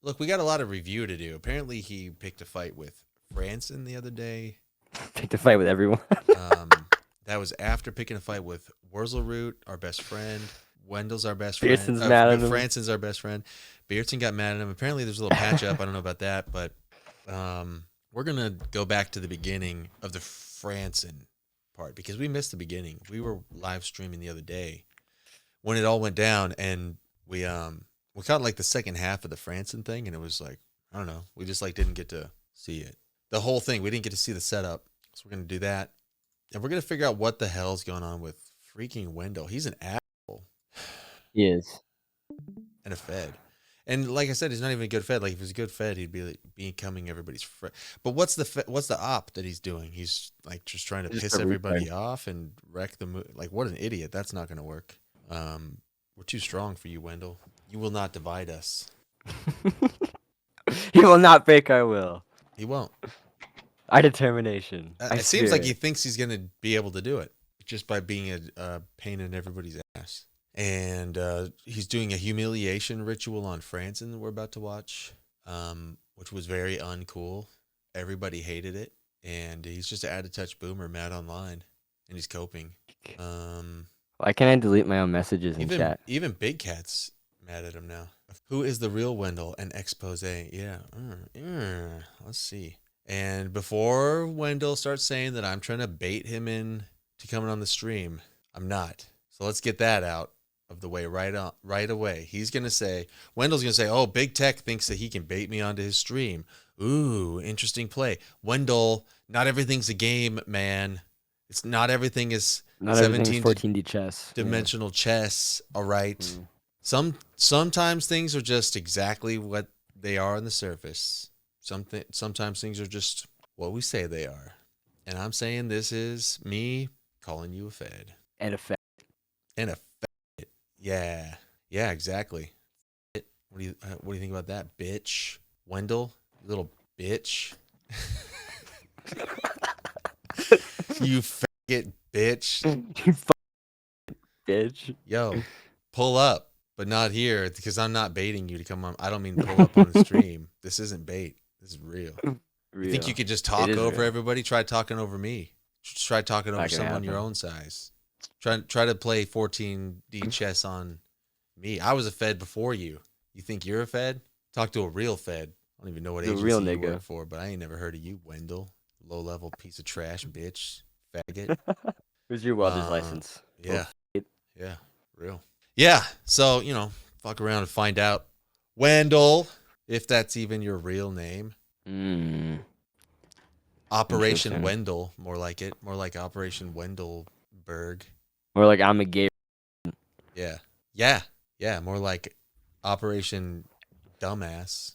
Look, we got a lot of review to do. Apparently, he picked a fight with Franson the other day. Picked a fight with everyone. That was after picking a fight with Wurzelroot, our best friend. Wendell's our best friend. Pearson's mad at him. Franson's our best friend. Beardson got mad at him. Apparently, there's a little patch up. I don't know about that, but we're gonna go back to the beginning of the Franson part because we missed the beginning. We were live streaming the other day when it all went down, and we caught like the second half of the Franson thing, and it was like, I don't know, we just like didn't get to see it. The whole thing, we didn't get to see the setup, so we're gonna do that, and we're gonna figure out what the hell's going on with freaking Wendell. He's an asshole. He is. And a fed. And like I said, he's not even a good fed. Like if he's a good fed, he'd be like becoming everybody's friend. But what's the op that he's doing? He's like just trying to piss everybody off and wreck the mood. Like what an idiot. That's not going to work. We're too strong for you, Wendell. You will not divide us. He will not break our will. He won't. Our determination. It seems like he thinks he's going to be able to do it just by being a pain in everybody's ass. And he's doing a humiliation ritual on Franson that we're about to watch, which was very uncool. Everybody hated it. And he's just an add-to-touch boomer mad online. And he's coping. Why can't I delete my own messages in chat? Even Big Cat's mad at him now. Who is the real Wendell? An expose. Yeah. Let's see. And before Wendell starts saying that I'm trying to bait him in to coming on the stream, I'm not. So let's get that out of the way right away. He's going to say, Wendell's going to say, oh, BigTech thinks that he can bait me onto his stream. Ooh, interesting play. Wendell, not everything's a game, man. It's not everything is not 17 14D chess. Dimensional chess, all right? Sometimes things are just exactly what they are on the surface. Sometimes things are just what we say they are. And I'm saying this is me calling you a fed. And a fed. And a fed. Yeah. Yeah, exactly. What do you think about that, bitch? Wendell, you little bitch. You faggot bitch. You bitch. Yo, pull up, but not here because I'm not baiting you to come on. I don't mean pull up on the stream. This isn't bait. This is real. You think you could just talk over everybody? Try talking over me. Try talking over someone your own size. Try to play 14D chess on me. I was a fed before you. You think you're a fed? Talk to a real fed. I don't even know what agency you work for, but I ain't never heard of you, Wendell. Low-level piece of trash, bitch. Faggot. Where's your welder's license? Yeah. Yeah, real. Yeah, so, fuck around and find out. Wendell, if that's even your real name. Operation Wendell, more like it. More like Operation Wendellberg. More like I'm a gay. Yeah. Yeah. Yeah, more like Operation Dumbass.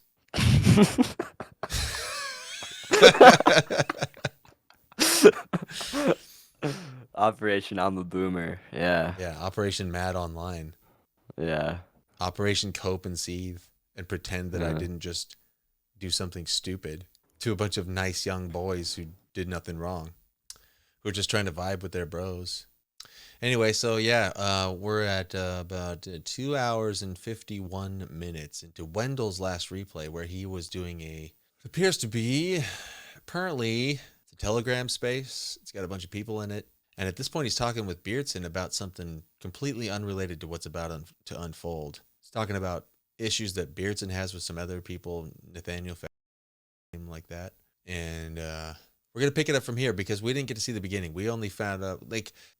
Operation I'm a Boomer. Yeah. Yeah, Operation Mad Online. Yeah. Operation Cope and Seethe and pretend that I didn't just do something stupid to a bunch of nice young boys who did nothing wrong, who are just trying to vibe with their bros. Anyway, so yeah, we're at about 2 hours and 51 minutes into Wendell's last replay where he was doing appears to be, apparently, it's a Telegram space. It's got a bunch of people in it. And at this point, he's talking with Beardson about something completely unrelated to what's about to unfold. He's talking about issues that Beardson has with some other people, Nathaniel, like that. And we're going to pick it up from here because we didn't get to see the beginning. We only found out,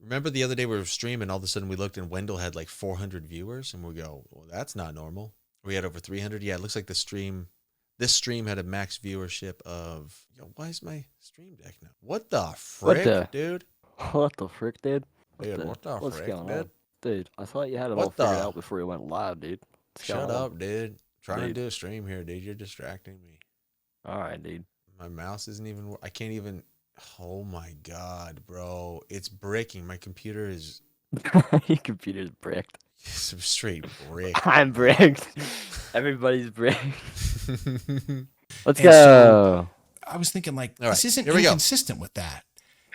remember the other day we were streaming, all of a sudden we looked and Wendell had 400 viewers and we go, well, that's not normal. We had over 300. Yeah, it looks like this stream had a max viewership of, why is my stream deck now? What the frick, dude? What the frick, dude? What's frick, going dude? On? Dude, I thought you had it all figured out before you went live, dude. Shut up, dude. Trying to do a stream here, dude. You're distracting me. All right, dude. My mouse isn't even, I can't even, oh my God, bro. It's breaking. My computer is. Your computer's bricked. It's straight brick. I'm bricked. Everybody's bricked. Let's go. So, I was thinking, right, this isn't inconsistent with that.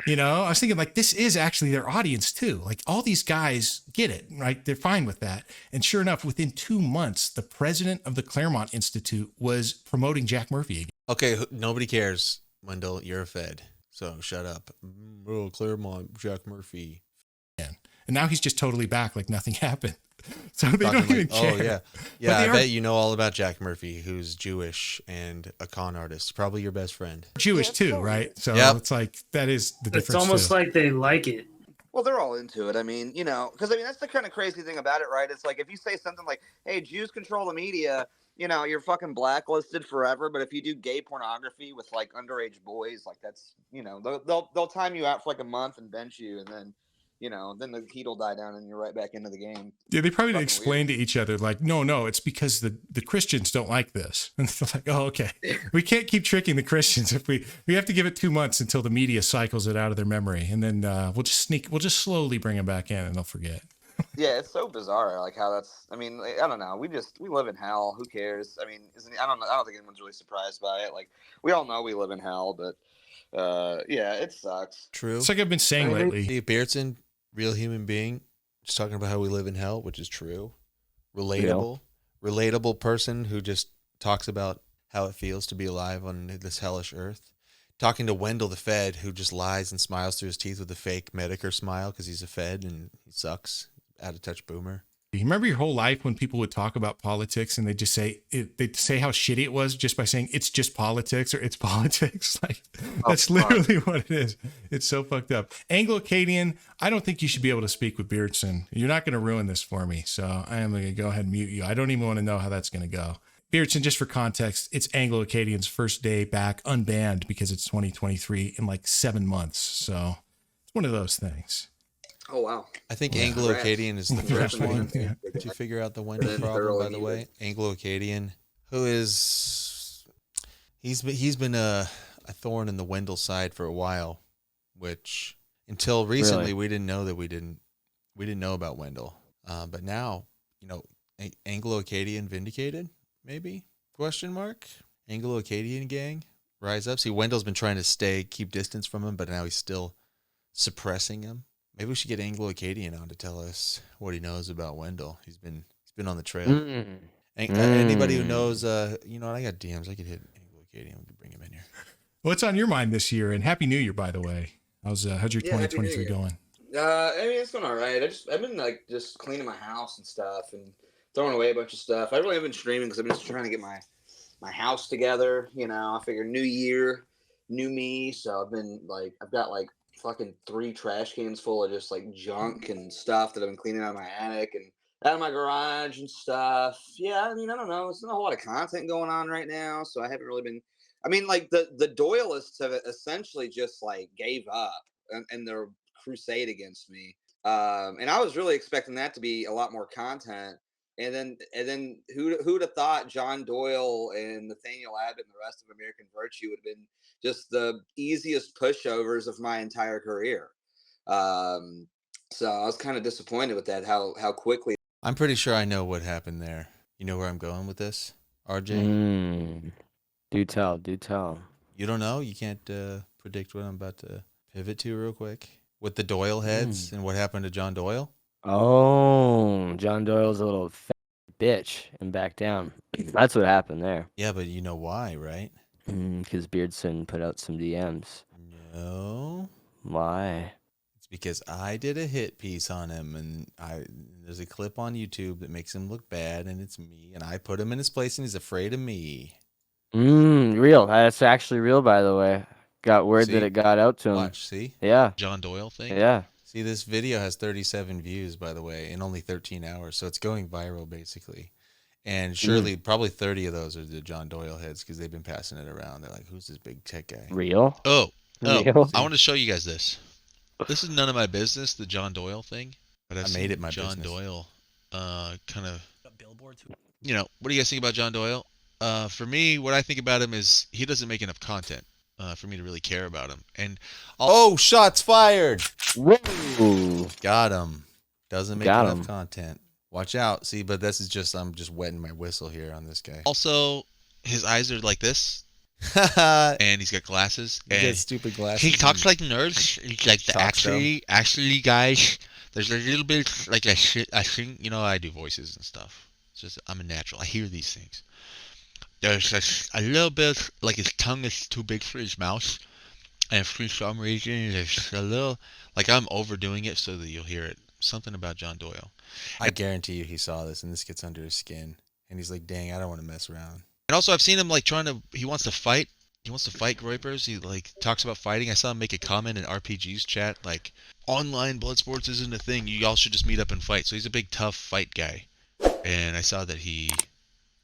You know, I was thinking like this is actually their audience too. Like all these guys get it, right? They're fine with that. And sure enough, within 2 months, the president of the Claremont Institute was promoting Jack Murphy again. Okay, nobody cares, Wendell. You're a Fed, so shut up. Oh, Claremont, Jack Murphy. And now he's just totally back, like nothing happened. So they don't even care. Oh, yeah. I bet you know all about Jack Murphy, who's Jewish and a con artist. Probably your best friend. Jewish too, right? So it's like that is the difference. It's almost like they like it. Well, they're all into it. I mean, you know, because I mean that's the kind of crazy thing about it, right? It's like if you say something like, "Hey, Jews control the media," you know, you're fucking blacklisted forever. But if you do gay pornography with like underage boys, like that's, you know, they'll time you out for like a month and bench you, and then, you know, then the heat will die down and you're right back into the game. Yeah, they probably didn't explain to each other like, no, it's because the Christians don't like this. And they're like, oh, okay. We can't keep tricking the Christians if we have to give it 2 months until the media cycles it out of their memory. And then we'll just slowly bring them back in and they'll forget. Yeah, it's so bizarre, like how that's. I mean, like, I don't know. We live in hell. Who cares? I mean, I don't know. I don't think anyone's really surprised by it. Like we all know we live in hell, but yeah, it sucks. True. It's like I've been saying lately. Steve Beardson, real human being, just talking about how we live in hell, which is true. Relatable person who just talks about how it feels to be alive on this hellish earth. Talking to Wendell the Fed, who just lies and smiles through his teeth with a fake Medicare smile because he's a Fed and he sucks. Out of touch boomer. You remember your whole life when people would talk about politics and they'd say how shitty it was just by saying it's just politics or it's politics. Like that's literally what it is. It's so fucked up. Anglo-Acadian, I don't think you should be able to speak with Beardson. You're not going to ruin this for me. So I am going to go ahead and mute you. I don't even want to know how that's going to go. Beardson, just for context, it's Anglo-Acadian's first day back unbanned because it's 2023 in like 7 months. So it's one of those things. Oh, wow. I think Anglo-Acadian is the first one to figure out the Wendell problem, by the way. Anglo-Acadian, who is... He's been a thorn in the Wendell side for a while, which until recently we didn't know that we didn't know about Wendell. But now, you know, Anglo-Acadian vindicated, maybe? Question mark? Anglo-Acadian gang, rise up. See, Wendell's been trying to keep distance from him, but now he's still suppressing him. Maybe we should get Anglo-Acadian on to tell us what he knows about Wendell. He's been on the trail. Anybody who knows, you know what? I got DMs. I could hit Anglo-Acadian. We could bring him in here. What's on your mind this year? And Happy New Year, by the way. How's your 2023 going? I mean, it's going all right. I've been like just cleaning my house and stuff and throwing away a bunch of stuff. I really haven't been streaming because I've been just trying to get my house together. You know, I figure new year, new me. So I've got like fucking 3 trash cans full of just like junk and stuff that I've been cleaning out of my attic and out of my garage and stuff. Yeah, I mean, I don't know. There's not a whole lot of content going on right now, so I haven't really been. I mean, like the Doylists have essentially just like gave up and their crusade against me. And I was really expecting that to be a lot more content. And then who'd have thought John Doyle and Nathaniel Abbott and the rest of American Virtue would have been just the easiest pushovers of my entire career. So I was kind of disappointed with that, how quickly. I'm pretty sure I know what happened there. You know where I'm going with this, RJ? Do tell. You don't know? You can't predict what I'm about to pivot to real quick? With the Doyle heads and what happened to John Doyle? Oh, John Doyle's a little fat bitch and back down. That's what happened there. Yeah, but you know why, right? Because Beardson put out some DMs. No. Why? It's because I did a hit piece on him, and there's a clip on YouTube that makes him look bad, and it's me, and I put him in his place, and he's afraid of me. Real. That's actually real, by the way. Got word that it got out to him. Watch, see? Yeah. John Doyle thing? Yeah. See, this video has 37 views, by the way, in only 13 hours. So it's going viral, basically. And surely, probably 30 of those are the John Doyle heads because they've been passing it around. They're like, who's this big tech guy? Real? Oh. Real? I want to show you guys this. This is none of my business, the John Doyle thing. But I made it my John business. Doyle kind of, you know, what do you guys think about John Doyle? For me, what I think about him is he doesn't make enough content for me to really care about him. And shots fired! Whoa! Got him. Doesn't make enough content. Watch out. See, but this is just I'm just wetting my whistle here on this guy. Also, his eyes are like this. and he's got glasses. He And gets stupid glasses. he talks and like nerds. He's like, talks dumb. actually, guys, there's a little bit like a shit. I think, I do voices and stuff. It's just, I'm a natural. I hear these things. There's a little bit like his tongue is too big for his mouth. And for some reason, there's a little, like I'm overdoing it so that you'll hear it. Something about John Doyle. I guarantee you he saw this and this gets under his skin. And he's like, dang, I don't want to mess around. And also, I've seen him like he wants to fight. He wants to fight Groypers. He like talks about fighting. I saw him make a comment in RPG's chat like, online blood sports isn't a thing. You all should just meet up and fight. So he's a big, tough fight guy. And I saw that he...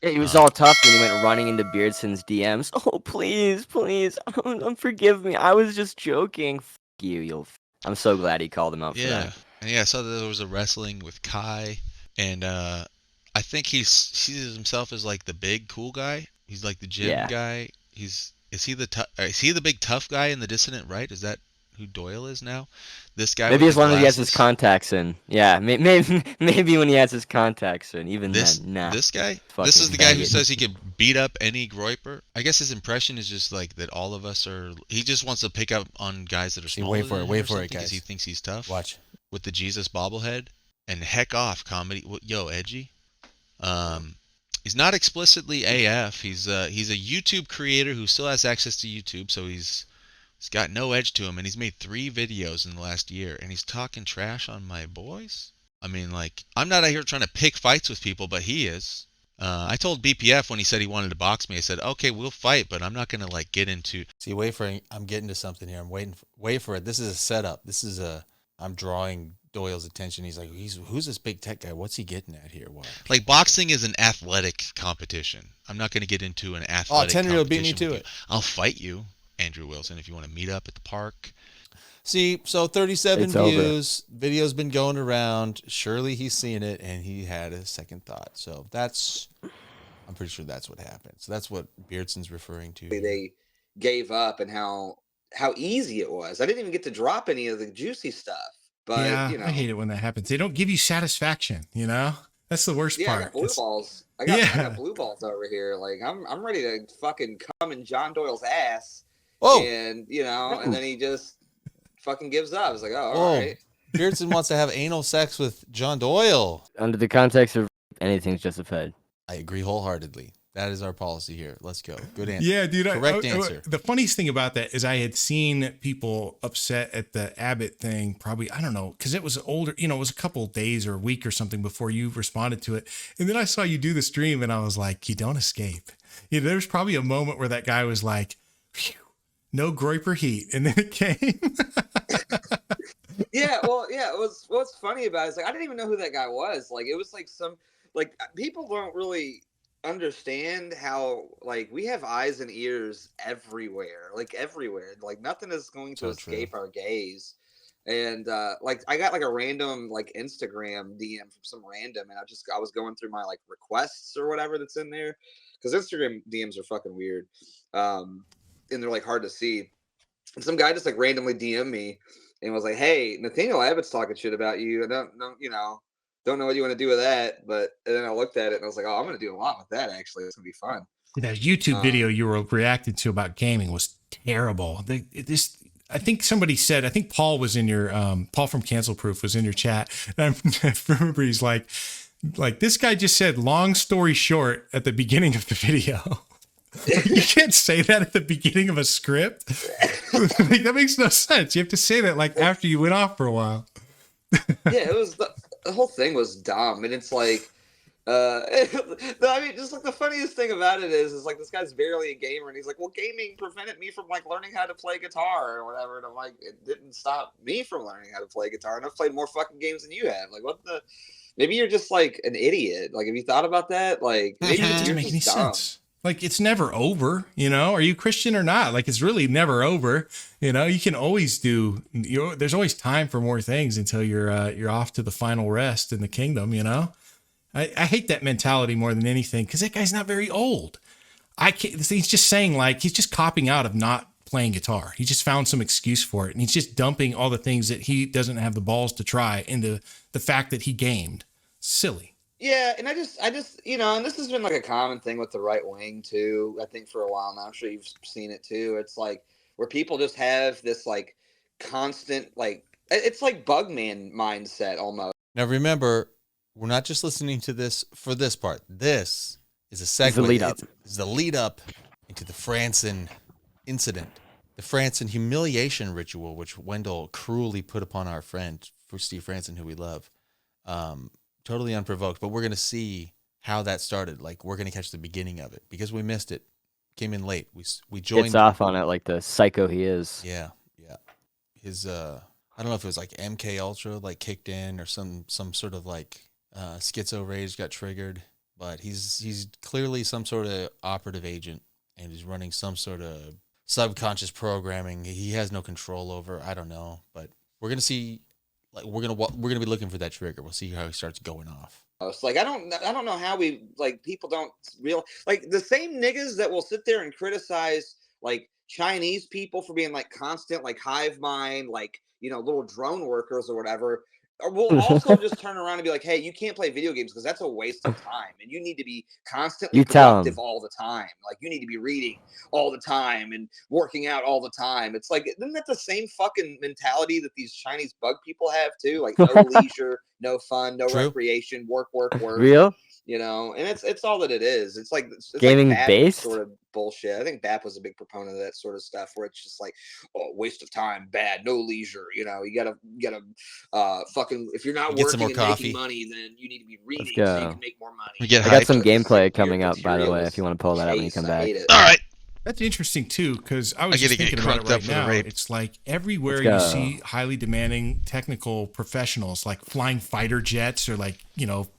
Yeah, he was all tough when he went running into Beardson's DMs. Oh, please, forgive me. I was just joking. F you, I'm so glad he called him out for Yeah. that. And yeah, I saw that there was a wrestling with Kai. And I think he sees himself as like the big cool guy. He's like the gym guy. Is he the big tough guy in the Dissonant, right? Is that who Doyle is now? This guy. Maybe with as the long as he has glasses? his contacts in. Yeah, maybe when he has his contacts in. Even then, nah. This guy? Fucking This is the guy who faggot. says he can beat up any Groyper? I guess his impression is just like that all of us are... He just wants to pick up on guys that are smaller wait for than it, him wait or for it, something 'cause guys. he thinks he's tough. Watch. With the Jesus bobblehead. And heck off, comedy. Yo, edgy. He's not explicitly AF. He's a YouTube creator who still has access to YouTube, so he's got no edge to him, and he's made 3 videos in the last year, and he's talking trash on my boys? I mean, like, I'm not out here trying to pick fights with people, but he is. I told BPF when he said he wanted to box me, I said, okay, we'll fight, but I'm not going to, like, get into... See, wait for it. I'm getting to something here. Wait for it. This is a setup. I'm drawing Doyle's attention. He's like, who's this big tech guy? What's he getting at here? What? Like, boxing is an athletic competition. I'm not going to get into an athletic 10-year-old beat me competition to with it. you. I'll fight you, Andrew Wilson, if you want to meet up at the park. See, so 37 It's over. views. Video's been going around. Surely he's seen it, and he had a second thought. So I'm pretty sure that's what happened. So that's what Beardson's referring to. They gave up and how easy it was. I didn't even get to drop any of the juicy stuff. But yeah, I hate it when that happens. They don't give you satisfaction, That's the worst I part. got blue balls. I got blue balls over here. Like I'm ready to fucking come in John Doyle's ass. Oh, and and then he just fucking gives up. It's like, oh, whoa. all right. Beardson wants to have anal sex with John Doyle. Under the context of anything's justified. I agree wholeheartedly. That is our policy here. Let's go. Good answer. Yeah, dude. Correct answer. The funniest thing about that is I had seen people upset at the Abbott thing. Probably, I don't know, because it was older. It was a couple of days or a week or something before you responded to it. And then I saw you do the stream, and I was like, you don't escape. There's probably a moment where that guy was like, phew, no Groyper heat, and then it came. What's funny about it is like I didn't even know who that guy was. Like it was like people don't really understand how we have eyes and ears everywhere, like nothing is going to escape our gaze. And I got like a random Instagram DM from some random, and I was going through my requests or whatever that's in there, because Instagram DMs are fucking weird, and they're hard to see. And some guy just randomly DM'd me and was like, "Hey, Nathaniel Abbott's talking shit about you. I don't know what you want to do with that." And then I looked at it and I was like, "Oh, I'm going to do a lot with that. Actually, it's going to be fun." That YouTube video you were reacting to about gaming was terrible. I think somebody said, I think Paul was in your, Paul from Cancel Proof was in your chat. And I remember he's like, this guy just said, long story short at the beginning of the video. You can't say that at the beginning of a script. That makes no sense. You have to say that after you went off for a while. Yeah, it was the whole thing was dumb, and it's I mean, just the funniest thing about it is this guy's barely a gamer, and he's like, "Well, gaming prevented me from learning how to play guitar or whatever," and I'm like, "It didn't stop me from learning how to play guitar, and I've played more fucking games than you have. What the? Maybe you're just an idiot. Have you thought about that? Maybe it doesn't make any sense. It's never over, Are you Christian or not? It's really never over. You can always do. There's always time for more things until you're off to the final rest in the kingdom. I hate that mentality more than anything, because that guy's not very old. He's just saying he's just copping out of not playing guitar. He just found some excuse for it, and he's just dumping all the things that he doesn't have the balls to try into the fact that he gamed. Silly. Yeah, and I just, and this has been like a common thing with the right wing too. I think for a while now. I'm sure you've seen it too. It's like where people just have this like constant, like it's like Bugman mindset almost. Now remember, we're not just listening to this for this part. This is a segue. It's the lead up. It's the lead up into the Franson incident, the Franson humiliation ritual, which Wendell cruelly put upon our friend Steve Franson, who we love. Totally unprovoked, but we're going to see how that started. Like, we're going to catch the beginning of it because we missed it. Came in late. We joined. Gets off on it like the psycho he is. Yeah. His I don't know if it was like MK Ultra like kicked in or some sort of like schizo rage got triggered, but he's clearly some sort of operative agent and he's running some sort of subconscious programming he has no control over. I don't know, but we're going to see. Like we're gonna be looking for that trigger. We'll see how he starts going off. It's like I don't know how we like people don't real like the same niggas that will sit there and criticize like Chinese people for being like constant like hive mind like little drone workers or whatever. Or we'll also just turn around and be like, hey, you can't play video games because that's a waste of time. And you need to be constantly productive all the time. Like you need to be reading all the time and working out all the time. It's like, isn't that the same fucking mentality that these Chinese bug people have too? Like no leisure, no fun, no recreation, work. Real? And it's all that it is. It's like it's gaming like based sort of bullshit. I think BAP was a big proponent of that sort of stuff, where it's just like, oh, waste of time, bad, no leisure. You gotta fucking if you're not working and making money, then you need to be reading so you can make more money. I got some gameplay coming up, by the way, if you want to pull that up when you come back. All right. That's interesting too, because I was just thinking about it right now. It's like everywhere you see highly demanding technical professionals, like flying fighter jets or like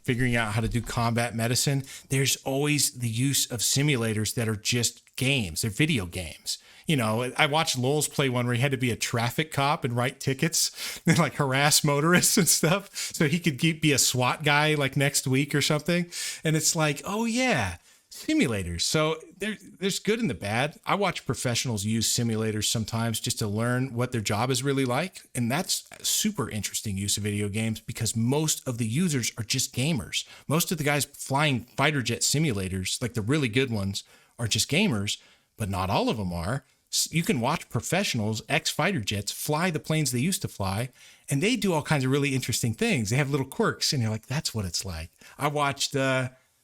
figuring out how to do combat medicine. There's always the use of simulators that are just games. They're video games. I watched Lowell's play one where he had to be a traffic cop and write tickets and like harass motorists and stuff, so he could be a SWAT guy like next week or something. And it's like, oh yeah. Simulators. So there's good and the bad. I watch professionals use simulators sometimes just to learn what their job is really like. And that's a super interesting use of video games because most of the users are just gamers. Most of the guys flying fighter jet simulators, like the really good ones, are just gamers, but not all of them are. You can watch professionals, ex-fighter jets, fly the planes they used to fly, and they do all kinds of really interesting things. They have little quirks, and you're like, that's what it's like. I watched...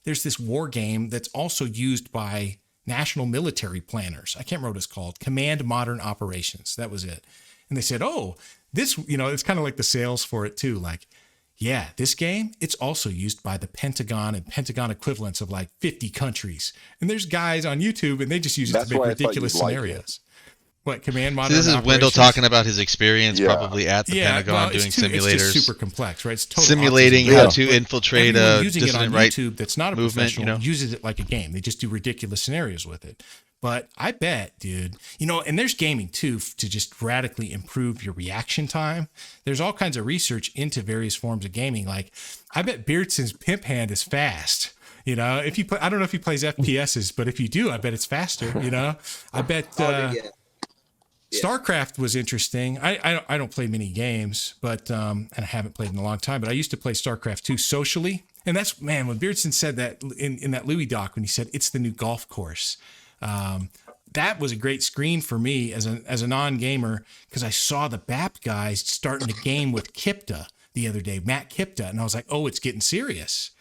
There's this war game that's also used by national military planners. I can't remember what it's called. Command Modern Operations. That was it. And they said, oh, this, it's kind of like the sales for it too. Like, yeah, this game, it's also used by the Pentagon and Pentagon equivalents of like 50 countries. And there's guys on YouTube and they just use it to make ridiculous scenarios. What, Command Modern Operations? This is Wendell talking about his experience probably at the Pentagon doing simulators. It's just super complex, right? It's totally simulating how to infiltrate a using it on YouTube that's not a movement, professional uses it like a game. They just do ridiculous scenarios with it. But I bet, dude, and there's gaming too to just radically improve your reaction time. There's all kinds of research into various forms of gaming. Like, I bet Beardson's pimp hand is fast. If you play, I don't know if he plays FPSs, but if you do, I bet it's faster. I bet. StarCraft was interesting. I don't play many games, but and I haven't played in a long time. But I used to play StarCraft 2 socially, and that's when Beardson said that in that Louis doc when he said it's the new golf course. That was a great screen for me as a non-gamer because I saw the BAP guys starting to game with Kipta the other day, Matt Kipta, and I was like, oh, it's getting serious.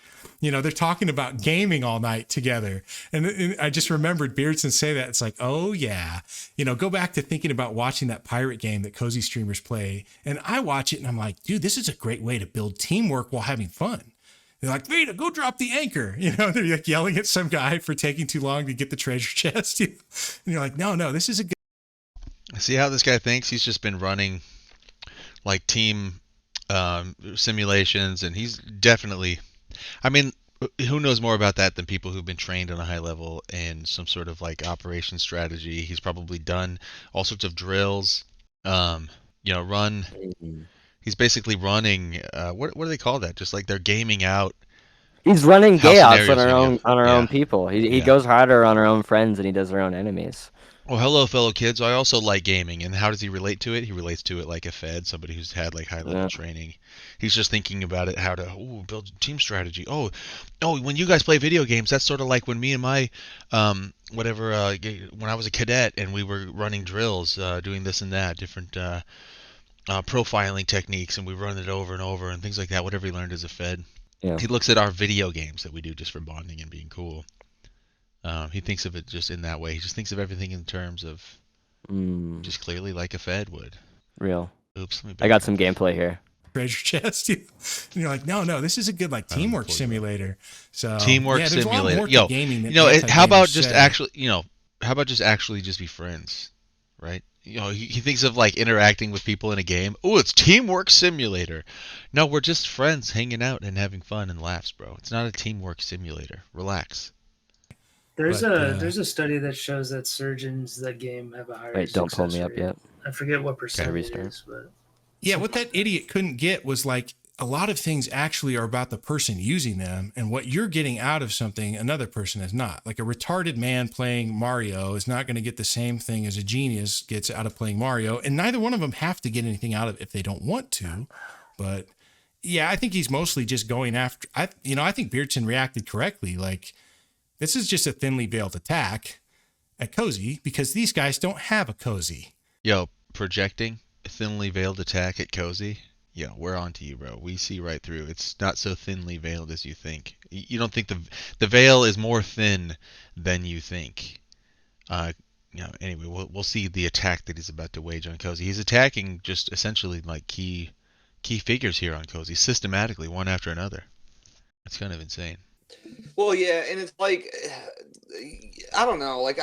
They're talking about gaming all night together. And I just remembered Beardson say that. It's like, oh, yeah. Go back to thinking about watching that pirate game that cozy streamers play. And I watch it and I'm like, dude, this is a great way to build teamwork while having fun. They're like, Veda, go drop the anchor. They're like yelling at some guy for taking too long to get the treasure chest. And you're like, no, this is a good. See how this guy thinks? He's just been running like team simulations, and he's definitely... I mean, who knows more about that than people who've been trained on a high level in some sort of like operation strategy? He's probably done all sorts of drills. He's basically running. What do they call that? Just like they're gaming out. He's running chaos on our own people. He goes harder on our own friends than he does our own enemies. Well, hello, fellow kids. I also like gaming. And how does he relate to it? He relates to it like a Fed, somebody who's had like high level Yeah. training. He's just thinking about it, how to build team strategy. Oh, when you guys play video games, that's sort of like when me and my when I was a cadet and we were running drills, doing this and that, different profiling techniques, and we run it over and over and things like that. Whatever he learned as a Fed. Yeah. He looks at our video games that we do just for bonding and being cool. He thinks of it just in that way. He just thinks of everything in terms of just clearly like a Fed would. Real. Oops, let me I got some gameplay here. Treasure chest. And you're like, no, this is a good like teamwork simulator. So teamwork there's a lot simulator. more to Yo, gaming than how about anti-gamers just say. actually, how about just be friends, right? He thinks of like interacting with people in a game. Oh, it's teamwork simulator. No, we're just friends hanging out and having fun and laughs, bro. It's not a teamwork simulator. Relax. There's a study that shows that surgeons that game have a higher Wait, don't pull me success up rate. yet. I forget what percent it restart. is, but Yeah, what that idiot couldn't get was like a lot of things actually are about the person using them, and what you're getting out of something another person is not. Like a retarded man playing Mario is not going to get the same thing as a genius gets out of playing Mario, and neither one of them have to get anything out of it if they don't want to. But yeah, I think he's mostly just going after. I think Beardson reacted correctly. Like, this is just a thinly veiled attack at Cozy because these guys don't have a Cozy. Yo, projecting a thinly veiled attack at Cozy. Yo, we're on to you, bro. We see right through. It's not so thinly veiled as you think. You don't think the veil is more thin than you think. Anyway, we'll see the attack that he's about to wage on Cozy. He's attacking just essentially like key figures here on Cozy systematically, one after another. That's kind of insane. Well, yeah, and it's like, I don't know, like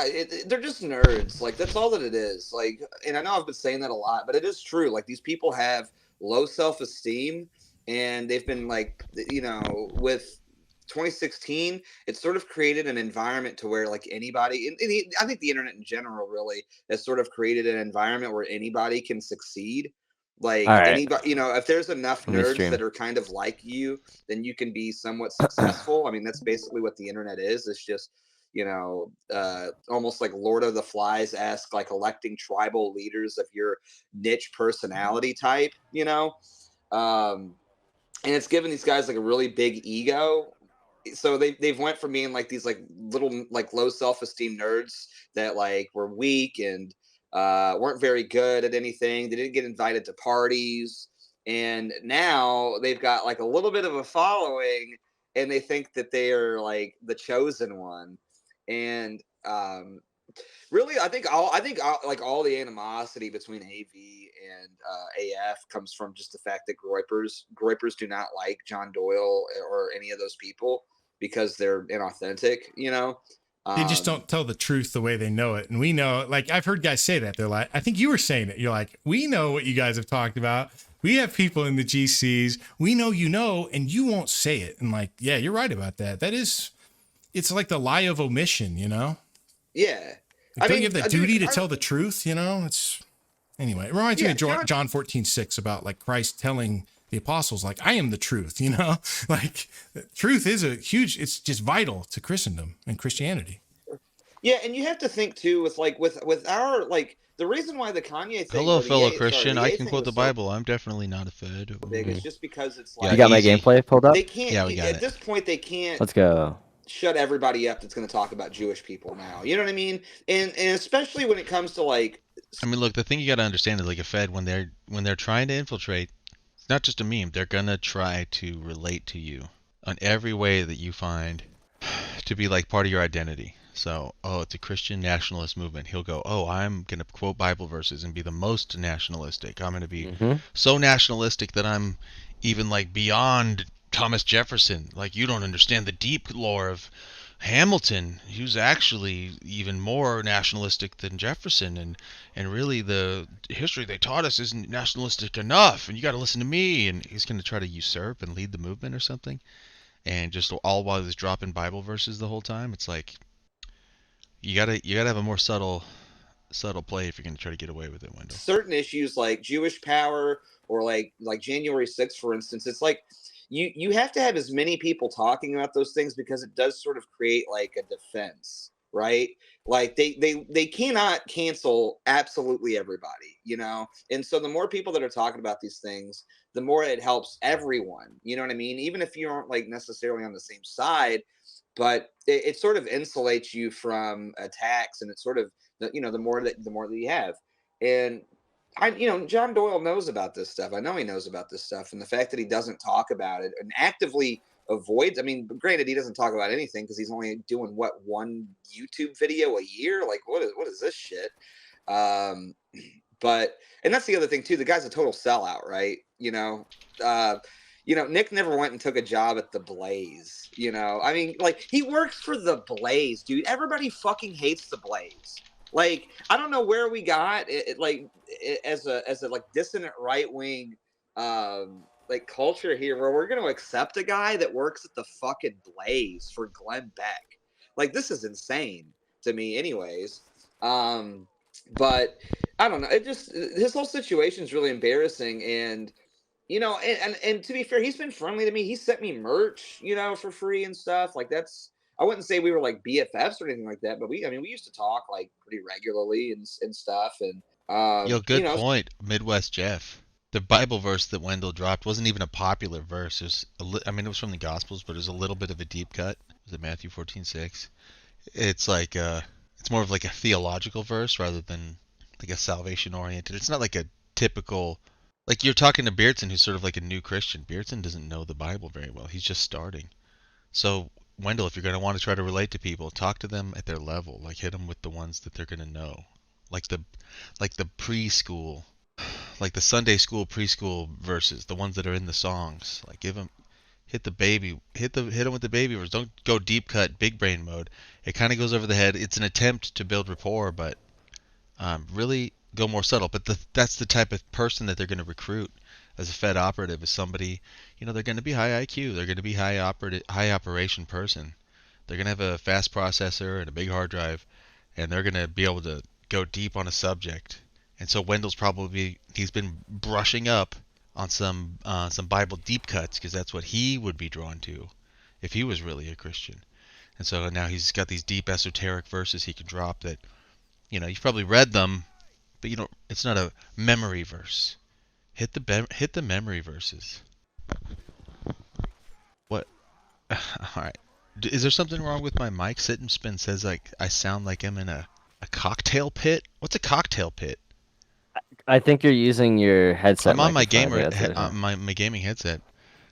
they're just nerds. Like that's all that it is. Like, and I know I've been saying that a lot, but it is true. Like these people have low self-esteem, and they've been like, with 2016, it sort of created an environment to where like anybody, I think the internet in general really has sort of created an environment where anybody can succeed. Like All right. anybody, if there's enough Let me nerds stream. that are kind of like you, then you can be somewhat successful. I mean, that's basically what the internet is. It's just, almost like Lord of the Flies-esque, like electing tribal leaders of your niche personality type, and it's given these guys like a really big ego. So they've went from being like these like little like low self-esteem nerds that like were weak and weren't very good at anything. They didn't get invited to parties, and now they've got like a little bit of a following, and they think that they are like the chosen one. And really, I think all the animosity between AV and AF comes from just the fact that Groypers do not like John Doyle or any of those people because they're inauthentic. They just don't tell the truth the way they know it. And we know, like, I've heard guys say that. They're like, I think you were saying it. You're like, we know what you guys have talked about. We have people in the GCs. We know, and you won't say it. And like, yeah, you're right about that. It's like the lie of omission, Yeah. Like, don't you have the duty to tell the truth? Anyway, it reminds me of John 14:6 about like Christ telling the apostles, like, I am the truth, like truth is it's just vital to Christendom and Christianity. Yeah. And you have to think too, with our, like, the reason why the Kanye thing. Hello, fellow Christian. I can quote the Bible. I'm definitely not a Fed. Big. It's just because it's like, You got my easy. gameplay pulled up? they can't, Yeah, we got at it. this point, they can't Let's go. shut everybody up that's going to talk about Jewish people now. You know what I mean? And especially when it comes to like, I mean, look, the thing you got to understand is like a Fed, when they're trying to infiltrate, it's not just a meme. They're gonna try to relate to you on every way that you find to be like part of your identity. So, it's a Christian nationalist movement. He'll go, I'm gonna quote Bible verses and be the most nationalistic. I'm gonna be so nationalistic that I'm even like beyond Thomas Jefferson. Like, you don't understand the deep lore of Hamilton. He was actually even more nationalistic than Jefferson, and really the history they taught us isn't nationalistic enough, and you got to listen to me. And he's going to try to usurp and lead the movement or something, and just all while he's dropping Bible verses the whole time. It's like you gotta have a more subtle play if you're going to try to get away with it, Wendell. certain issues like Jewish power or like January 6th, for instance, it's like you have to have as many people talking about those things because it does sort of create like a defense. right? Like they cannot cancel absolutely everybody, you know? And so the more people that are talking about these things, the more it helps everyone. You know what I mean? Even if you aren't like necessarily on the same side, but it sort of insulates you from attacks, and it's sort of you know, the more that you have. And you know, John Doyle knows about this stuff. I know he knows about this stuff, and the fact that he doesn't talk about it and actively avoids. I mean, granted, he doesn't talk about anything because he's only doing what, one YouTube video a year. Like, what is this shit? Um, but and that's the other thing too. The guy's a total sellout, right? You know, Nick never went and took a job at the Blaze. You know, I mean, like he works for the Blaze, dude. Everybody fucking hates the Blaze. Like, I don't know where we got it like as a like dissonant right wing like culture here where we're gonna accept a guy that works at the fucking Blaze for Glenn Beck. Like, this is insane to me, anyways. But I don't know. It just his whole situation is really embarrassing, and you know, and to be fair, he's been friendly to me. He sent me merch, you know, for free and stuff. Like, that's, I wouldn't say we were like BFFs or anything like that, but I mean, we used to talk like pretty regularly and stuff. And Yo, you good know, point, Midwest Jeff. The Bible verse that Wendell dropped wasn't even a popular verse. It was I mean, it was from the Gospels, but it was a little bit of a deep cut. Was it Matthew 14:6? It's like it's more of like a theological verse rather than like a salvation oriented. It's not like a typical, like you're talking to Beardson, who's sort of like a new Christian. Beardson doesn't know the Bible very well. He's just starting. So Wendell, if you're going to want to try to relate to people, talk to them at their level. Like, hit them with the ones that they're going to know, like the preschool, like the Sunday school preschool verses, the ones that are in the songs. Like, give them, hit them with the baby verse. Don't go deep cut big brain mode. It kind of goes over the head. It's an attempt to build rapport, but really go more subtle. But that's the type of person that they're going to recruit as a Fed operative, is somebody, you know, they're going to be high IQ, they're going to be high operation person. They're going to have a fast processor and a big hard drive, and they're going to be able to go deep on a subject. And so Wendell's he's been brushing up on some Bible deep cuts because that's what he would be drawn to if he was really a Christian. And so now he's got these deep esoteric verses he can drop that, you know, you've probably read them, but you don't. It's not a memory verse. Hit the memory verses. What? All right. Is there something wrong with my mic? Sit and Spin says like I sound like I'm in a cocktail pit. What's a cocktail pit? I think you're using your headset. I'm on my microphone. my gaming headset.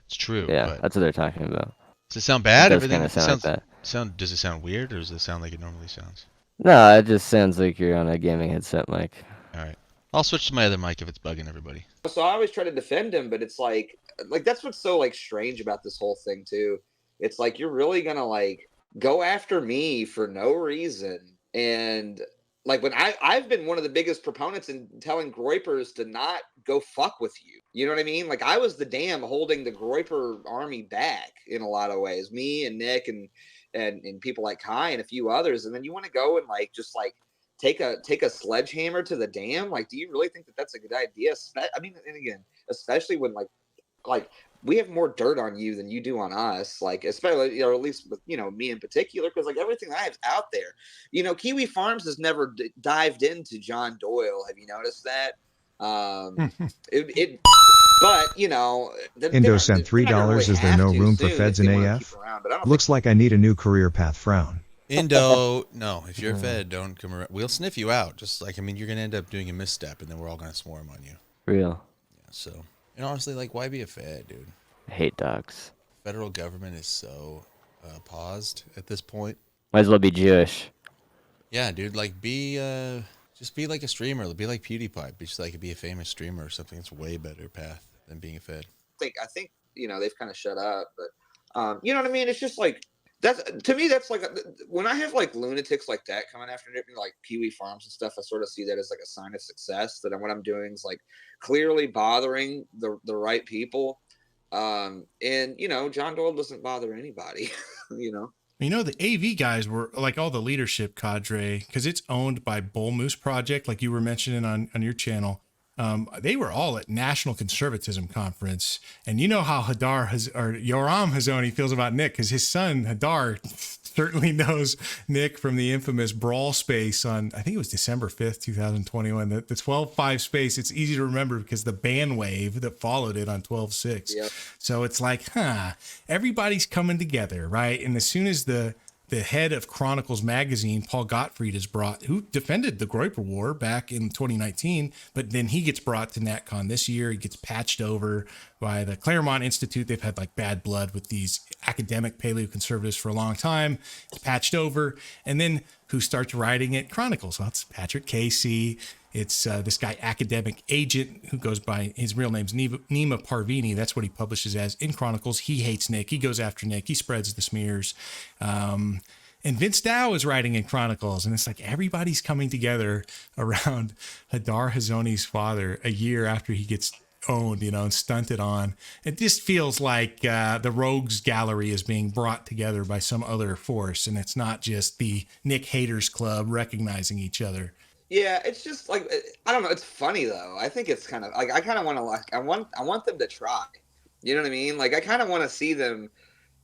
It's true. Yeah, but that's what they're talking about. does it sound bad? It does Everything kind of sound like that. Does it sound weird, or does it sound like it normally sounds? No, it just sounds like you're on a gaming headset mic. All right. I'll switch to my other mic if it's bugging everybody. so I always try to defend him, but it's like that's what's so like strange about this whole thing too. It's like you're really gonna like go after me for no reason, and like when I've been one of the biggest proponents in telling Groypers to not go fuck with you. You know what I mean? Like, I was the dam holding the Groyper army back in a lot of ways. Me and Nick and people like Kai and a few others, and then you want to go and like just like take a sledgehammer to the dam. Like, do you really think that that's a good idea? I mean, and again, especially when like we have more dirt on you than you do on us, like, especially, you know, at least with, you know, me in particular, because like everything I have out there, you know, Kiwi Farms has never dived into John Doyle. Have you noticed that? But you know, Indo sent $3. Is there no room for feds in AF? Looks like I need a new career path. Frown. Indo, no. If you're a Fed, don't come around. We'll sniff you out. Just like, I mean, you're gonna end up doing a misstep, and then we're all gonna swarm on you. Real. Yeah, so, and honestly, like, why be a Fed, dude? I hate dogs. Federal government is so paused at this point. Might as well be Jewish. Yeah, dude. Like, just be like a streamer. Be like PewDiePie. Be just like be a famous streamer or something. It's a way better path than being a Fed. I think you know they've kind of shut up, but you know what I mean. It's just like that's, to me, that's like when I have like lunatics like that coming after me, like Kiwi Farms and stuff. I sort of see that as like a sign of success. That what I'm doing is like clearly bothering the right people. And you know, John Doyle doesn't bother anybody. You know. You know, the AV guys were like all the leadership cadre, because it's owned by Bull Moose Project, like you were mentioning on your channel. They were all at National Conservatism Conference, and you know how Yoram Hazony feels about Nick, because his son Hadar certainly knows Nick from the infamous brawl space on, I think it was December 5th, 2021. The 12-5 space, it's easy to remember because the ban wave that followed it on 12-6. Yep. So it's like, everybody's coming together, right? And as soon as the head of Chronicles magazine, Paul Gottfried, is brought, who defended the Groyper War back in 2019, but then he gets brought to NatCon this year. He gets patched over by the Claremont Institute. They've had like bad blood with these academic paleoconservatives for a long time. It's patched over. And then who starts writing it? Chronicles. Well, it's Patrick Casey. It's this guy, Academic Agent, who goes by, his real name's Nima Parvini. That's what he publishes as in Chronicles. He hates Nick. He goes after Nick. He spreads the smears. And Vince Dow is writing in Chronicles. And it's like everybody's coming together around Hadar Hazony's father a year after he gets owned, and stunted on. It just feels like the rogues gallery is being brought together by some other force. And it's not just the Nick Haters Club recognizing each other. Yeah, it's just like, I don't know. It's funny though. I think it's kind of like, I kind of want to I want them to try. You know what I mean? Like I kind of want to see them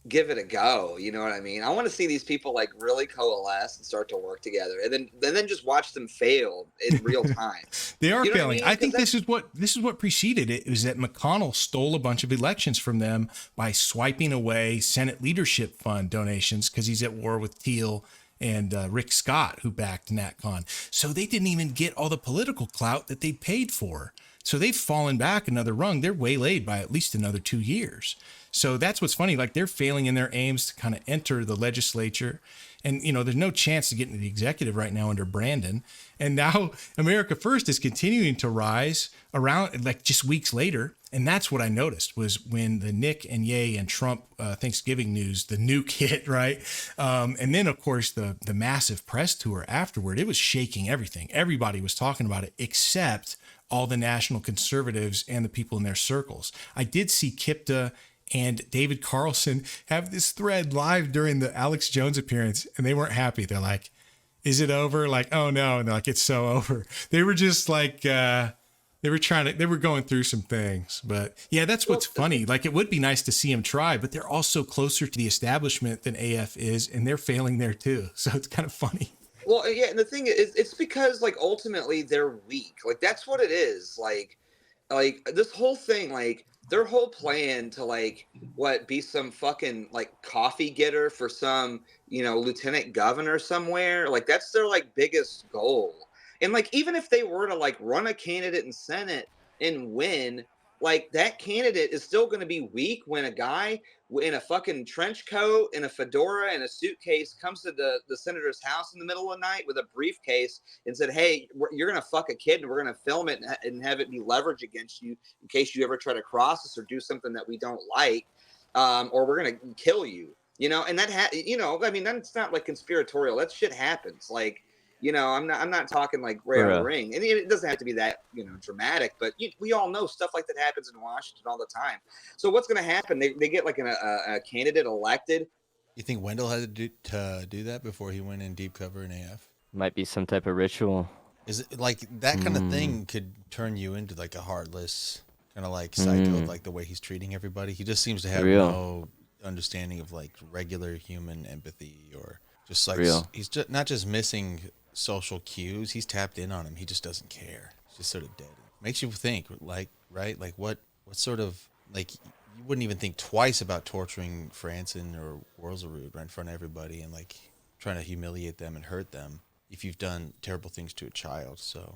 give it a go. You know what I mean? I want to see these people like really coalesce and start to work together, and then just watch them fail in real time. They are failing. I mean? I think this is what preceded it, is that McConnell stole a bunch of elections from them by swiping away Senate Leadership Fund donations because he's at war with Thiel and Rick Scott, who backed NatCon. So they didn't even get all the political clout that they paid for. So they've fallen back another rung. They're waylaid by at least another 2 years. So that's what's funny. Like they're failing in their aims to kind of enter the legislature. And, there's no chance to get into the executive right now under Brandon. And now America First is continuing to rise around like just weeks later. And that's what I noticed was when the Nick and Ye and Trump Thanksgiving news, the nuke hit, right? And then, of course, the massive press tour afterward, it was shaking everything. Everybody was talking about it except all the national conservatives and the people in their circles. I did see Kipta and David Carlson have this thread live during the Alex Jones appearance, and they weren't happy. They're like, is it over? Like, oh no. And they're like, it's so over. They were just like, they were going through some things, but yeah, that's what's funny. Like it would be nice to see them try, but they're also closer to the establishment than AF is, and they're failing there too. So it's kind of funny. Well, yeah. And the thing is, it's because like ultimately they're weak. Like that's what it is. Like this whole thing, like, their whole plan to be some fucking coffee getter for some, lieutenant governor somewhere. Like that's their biggest goal. And even if they were to run a candidate in Senate and win, that candidate is still going to be weak when a guy in a fucking trench coat and a fedora and a suitcase comes to the senator's house in the middle of the night with a briefcase and said, hey, you're going to fuck a kid and we're going to film it and have it be leverage against you in case you ever try to cross us or do something that we don't like, or we're going to kill you, and that, that's not conspiratorial. That shit happens. I'm not talking right on the ring, and it doesn't have to be that dramatic, but we all know stuff like that happens in Washington all the time. So what's going to happen? They get a candidate elected. You think Wendell had to do that before he went in deep cover in AF? Might be some type of ritual. Is it that kind of thing could turn you into a heartless kind of psycho of the way he's treating everybody? He just seems to have no understanding of regular human empathy, or just he's just not just missing social cues, he's tapped in on him. He just doesn't care. He's just sort of dead. Makes you think, right? What sort of you wouldn't even think twice about torturing Franson or Wurzelrud right in front of everybody and trying to humiliate them and hurt them if you've done terrible things to a child. So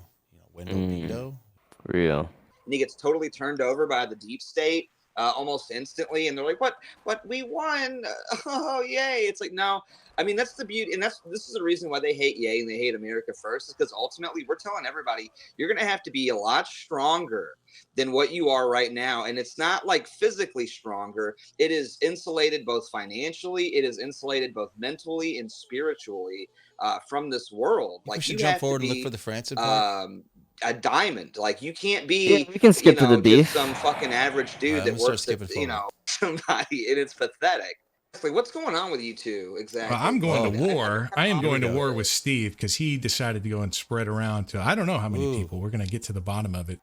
Wendell Vito, real. And he gets totally turned over by the deep state almost instantly, and they're like, what we won, oh yay. It's no, that's the beauty, and this is the reason why they hate Ye and they hate America First, is because ultimately we're telling everybody you're going to have to be a lot stronger than what you are right now. And it's not physically stronger. It is insulated both financially, it is insulated both mentally and spiritually from this world. You should jump forward and look for the Franson part. A diamond. You can't be. We can skip to the beef. Some fucking average dude that works at, somebody, and it's pathetic. What's going on with you two exactly? I'm going to war. I am going to go. war with Steve because he decided to go and spread around to I don't know how many people. We're going to get to the bottom of it.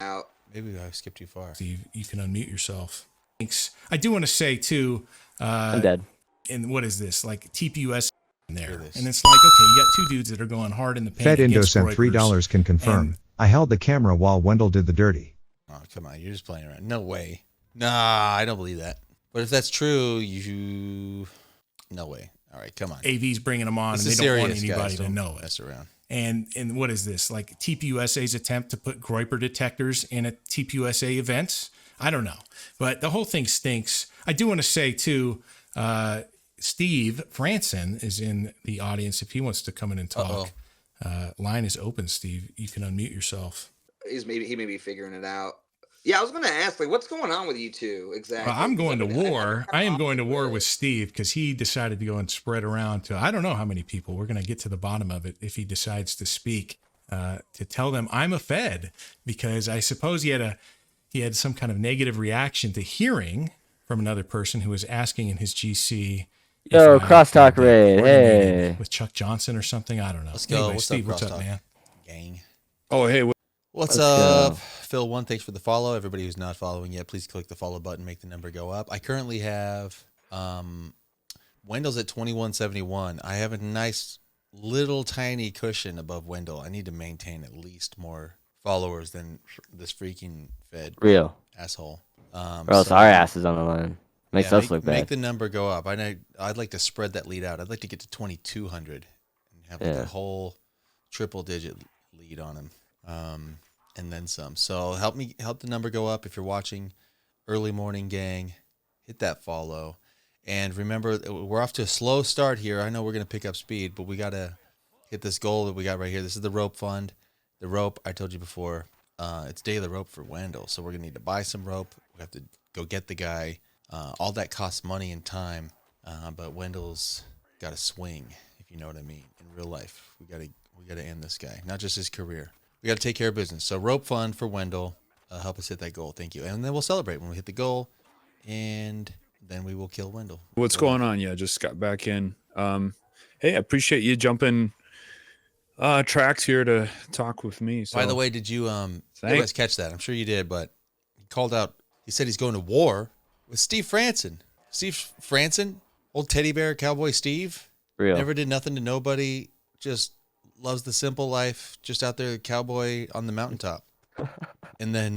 Maybe I skipped too far. Steve, you can unmute yourself. Thanks. I do want to say too. I'm dead. And what is this? Like TPUS in there, and it's like okay, you got two dudes that are going hard in the paint. Fed Indo against sent Reuters. $3 can confirm. I held the camera while Wendell did the dirty. Oh, come on. You're just playing around. No way. Nah, I don't believe that. But if that's true, no way. All right, come on. AV's bringing them on, This and is they don't want serious, anybody guys. to Don't know it. mess around. And what is this? Like TPUSA's attempt to put Groyper detectors in a TPUSA events? I don't know. But the whole thing stinks. I do want to say, too, Steve Franson is in the audience if he wants to come in and talk. Line is open, Steve. You can unmute yourself. He may be figuring it out. Yeah, I was going to ask, what's going on with you two exactly? I'm going to war. I am going to war with Steve because he decided to go and spread around to I don't know how many people. We're going to get to the bottom of it if he decides to speak to tell them I'm a Fed because I suppose he had some kind of negative reaction to hearing from another person who was asking in his GC. Yo, crosstalk raid. Hey, with Chuck Johnson or something. I don't know. Let's go. Anyway, What's Steve, up, what's up, Crosstalk? man? Gang. Oh, hey. What's Let's up? go. Phil1, thanks for the follow. Everybody who's not following yet, please click the follow button, make the number go up. I currently have Wendell's at 2171. I have a nice little tiny cushion above Wendell. I need to maintain at least more followers than this freaking Fed real. asshole. Or else our ass is on the line. Makes us look bad. Make the number go up. I'd like to spread that lead out. I'd like to get to 2,200 and have like a whole triple digit lead on him. And then some. So help the number go up if you're watching. Early morning gang, hit that follow. And remember, we're off to a slow start here. I know we're going to pick up speed, but we got to hit this goal that we got right here. This is the rope fund. The rope, I told you before, it's daily rope for Wendell. So we're going to need to buy some rope. We have to go get the guy. All that costs money and time. But Wendell's got to swing, if you know what I mean. In real life, we got to end this guy, not just his career. We got to take care of business. So rope fund for Wendell. Help us hit that goal. Thank you. And then we'll celebrate when we hit the goal. And then we will kill Wendell. What's going on? Yeah, just got back in. Hey, I appreciate you jumping tracks here to talk with me. So. By the way, did you guys catch that? I'm sure you did, but he called out. He said he's going to war with Steve Franson. Steve Franson, old teddy bear cowboy Steve. Real. Never did nothing to nobody. Just loves the simple life. Just out there, cowboy on the mountaintop. And then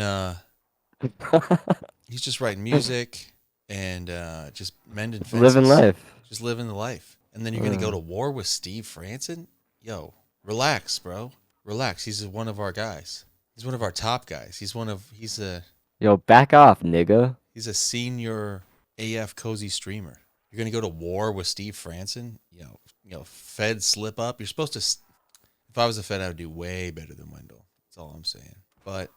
he's just writing music and just mending fences. Living life. Just living the life. And then you're going to go to war with Steve Franson? Yo, relax, bro. Relax. He's one of our guys. He's one of our top guys. He's a Yo, back off, nigga. He's a senior AF cozy streamer. You're going to go to war with Steve Franson? You know, Fed slip up. You're supposed to if I was a Fed, I would do way better than Wendell. That's all I'm saying. But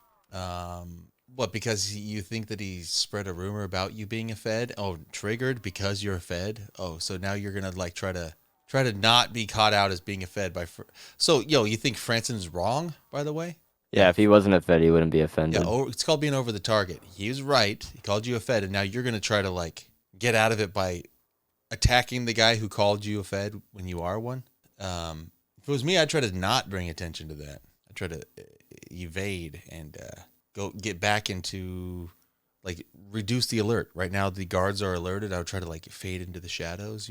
what, because you think that he spread a rumor about you being a Fed? Oh, triggered because you're a Fed? Oh, so now you're going to like try to not be caught out as being a Fed by So, you think Franson's wrong, by the way? Yeah, if he wasn't a Fed, he wouldn't be offended. Yeah, it's called being over the target. He was right. He called you a Fed, and now you're going to try to like get out of it by attacking the guy who called you a Fed when you are one. If it was me, I'd try to not bring attention to that. I'd try to evade and go get back into like reduce the alert. Right now, the guards are alerted. I would try to like fade into the shadows.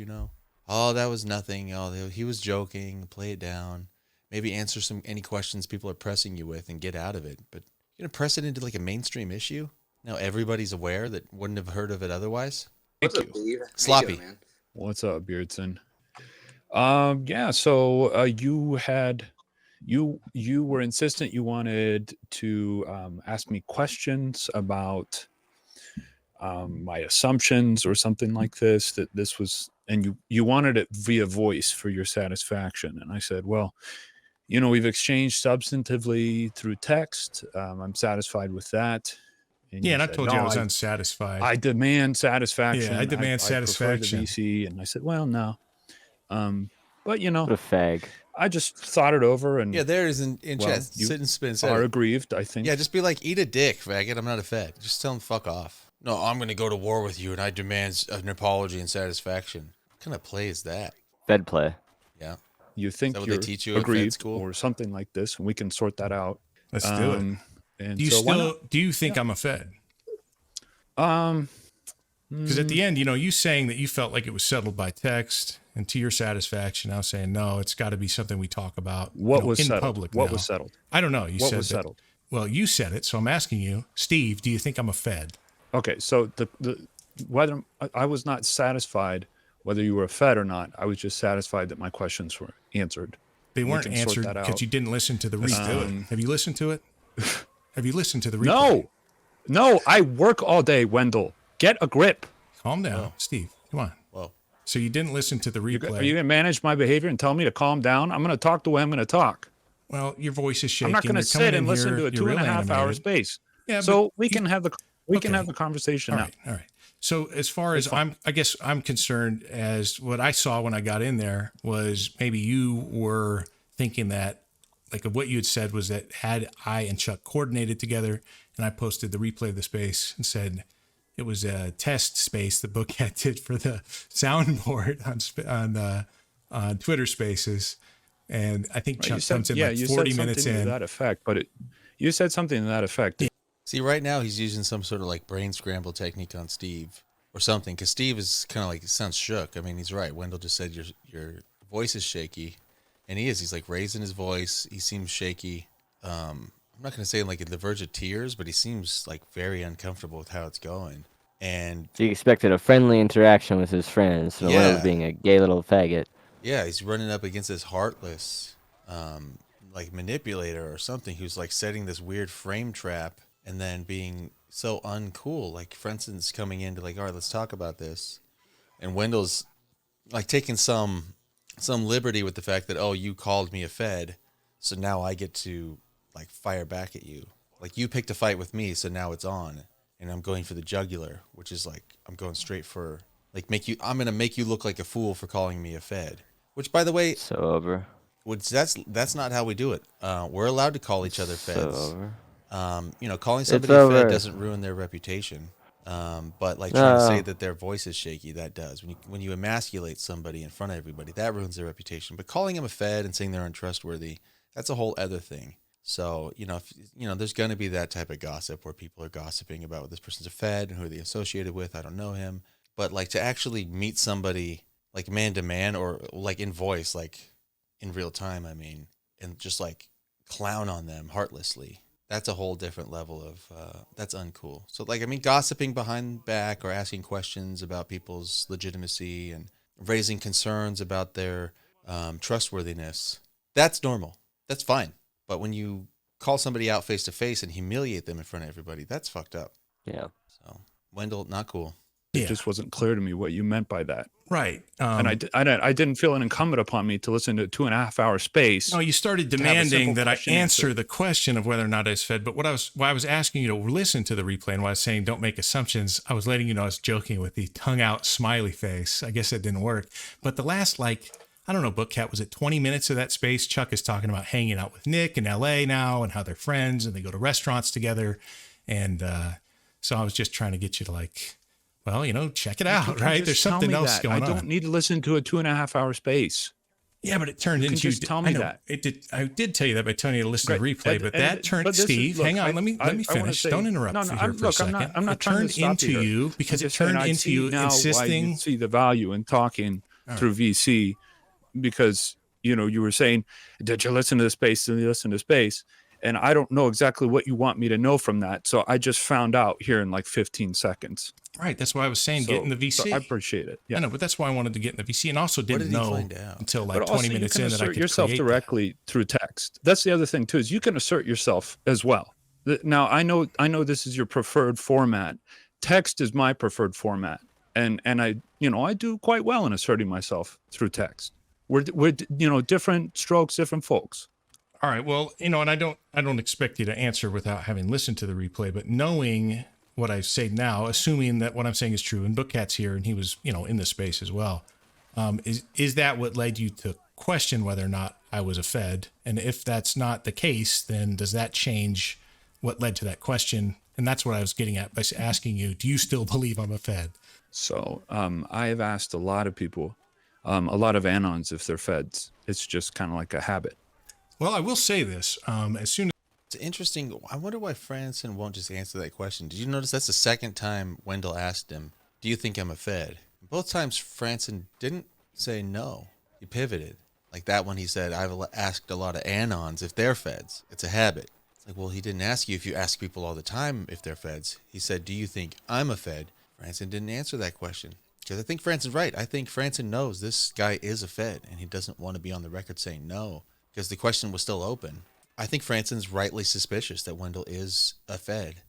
Oh, that was nothing. Oh, he was joking. Play it down. Maybe answer any questions people are pressing you with and get out of it. But you're gonna press it into like a mainstream issue. Now everybody's aware that wouldn't have heard of it otherwise. What's up, Steve? Sloppy. Man? What's up, Beardson? Yeah. So you were insistent. You wanted to ask me questions about my assumptions or something like this. That this was, and you wanted it via voice for your satisfaction. And I said, well, we've exchanged substantively through text. I'm satisfied with that. And I told you I was unsatisfied. I demand satisfaction. Yeah, I demand satisfaction. I prefer the VC, and I said, well, no. But What a fag. I just thought it over, and There it is in chat. you Sit and spin. are aggrieved, I think. Yeah, just be like, eat a dick, faggot. I'm not a Fed. Just tell him fuck off. No, I'm going to go to war with you, and I demand an apology and satisfaction. kind of play is that? Fed play. Yeah. You think that what you're they teach you at Fed aggrieved school? or something like this, and we can sort that out. Let's do it. And Do you so why still not? do you think I'm a Fed? Because at the mm, end, you saying that you felt like it was settled by text and to your satisfaction, I was saying, no, it's got to be something we talk about what was in settled? public. What now. was settled? I don't know. You What said was that, settled? Well, you said it, so I'm asking you, Steve, do you think I'm a Fed? Okay, so the whether I was not satisfied whether you were a Fed or not. I was just satisfied that my questions were answered. They We weren't can sort answered that because out. you didn't listen to the replay. Have you listened to it? Have you listened to the replay? No, I work all day, Wendell. Get a grip. Calm down, Steve. Come on. Whoa. So you didn't listen to the replay. Are you going to manage my behavior and tell me to calm down? I'm going to talk the way I'm going to talk. Well, your voice is shaking. I'm not going to You're coming sit and in listen here, to a you're real 2.5 hour animated. space. Yeah, so but we can have the okay. conversation All now. right, all right. So as far as I guess I'm concerned, as what I saw when I got in there was maybe you were thinking that, like what you had said was that had I and Chuck coordinated together, and I posted the replay of the space and said it was a test space the Bookcat did for the soundboard on Twitter Spaces, and I think Chuck comes in like 40 minutes in. To that effect, but you said something to that effect. Yeah. See, right now he's using some sort of like brain scramble technique on Steve or something, because Steve is kind of like, sounds shook. I mean, he's right. Wendell just said your voice is shaky, and he is. He's like raising his voice. He seems shaky. I'm not going to say like at the verge of tears, but he seems like very uncomfortable with how it's going. And So he expected a friendly interaction with his friends, so Yeah. Wendell being a gay little faggot. yeah, he's running up against this heartless, like manipulator or something who's like setting this weird frame trap and then being so uncool. Like Franson's coming in to like, all right, let's talk about this. And Wendell's like taking some liberty with the fact that, oh, you called me a Fed, so now I get to like fire back at you. Like you picked a fight with me, so now it's on. And I'm going for the jugular, which is like, I'm going straight for like I'm going to make you look like a fool for calling me a Fed. Which, by the way, So over. which that's not how we do it. We're allowed to call each other So Feds. over. Calling somebody a over. Fed doesn't ruin their reputation. But like trying to say No. that their voice is shaky, that does. When you emasculate somebody in front of everybody, that ruins their reputation. But calling them a Fed and saying they're untrustworthy, that's a whole other thing. So, there's going to be that type of gossip where people are gossiping about what this person's a Fed and who are they associated with. I don't know him. But like to actually meet somebody like man to man or like in voice, like in real time, I mean, and just like clown on them heartlessly. That's a whole different level of, that's uncool. So like, I mean, gossiping behind back or asking questions about people's legitimacy and raising concerns about their trustworthiness, that's normal. That's fine. But when you call somebody out face to face and humiliate them in front of everybody, that's fucked up. Yeah. So Wendell, not cool. It just wasn't clear to me what you meant by that. Right. And I didn't feel it incumbent upon me to listen to a 2.5 hour space. No, you started to have a demanding simple that I question answer answered. the question of whether or not I was Fed. But why I was asking you to listen to the replay and why I was saying don't make assumptions, I was letting you know I was joking with the tongue out smiley face. I guess that didn't work. But the last, I don't know, Bookcat, was it 20 minutes of that space? Chuck is talking about hanging out with Nick in LA now and how they're friends and they go to restaurants together. And so I was just trying to get you to check it out, right? There's something else going on. I don't need to listen to a 2.5 hour space. Yeah, but it turned into. Just tell me that. It did. I did tell you that by telling you to listen to the replay, but that turned. But this is- Steve, look, hang on. I- let me I wanna finish. say- Don't interrupt No, me no, here for a second. I'm not it trying to turned stop into you here. you because I'm it just saying turned I into see you now why insisting. you see the value in talking through VC, because you were saying, did you listen to the space? Did you listen to space? And I don't know exactly what you want me to know from that. So I just found out here in like 15 seconds. Right. That's why I was saying get in the VC. So I appreciate it. Yeah. I know, but that's why I wanted to get in the VC, and also didn't did he know find out? until But 20 also, minutes you can in that I assert could yourself create directly through text. That's the other thing too, is you can assert yourself as well. Now I know this is your preferred format. Text is my preferred format, and I do quite well in asserting myself through text. We're different strokes, different folks. All right. Well, and I don't expect you to answer without having listened to the replay, but knowing what I say now, assuming that what I'm saying is true, and Bookcat's here and he was, in the space as well. Is that what led you to question whether or not I was a Fed? And if that's not the case, then does that change what led to that question? And that's what I was getting at by asking you, do you still believe I'm a Fed? So I have asked a lot of people, a lot of anons if they're feds. It's just kind of like a habit. Well, I will say this. As soon as It's interesting. I wonder why Franson won't just answer that question. Did you notice that's the second time Wendell asked him, do you think I'm a Fed? Both times Franson didn't say no. He pivoted. Like that one, he said, I've asked a lot of anons if they're Feds. It's a habit. It's like, well, he didn't ask you if you ask people all the time if they're Feds. He said, do you think I'm a Fed? Franson didn't answer that question. Because I think Franson's right. I think Franson knows this guy is a Fed, and he doesn't want to be on the record saying no, because the question was still open. I think Franson's rightly suspicious that Wendell is a Fed,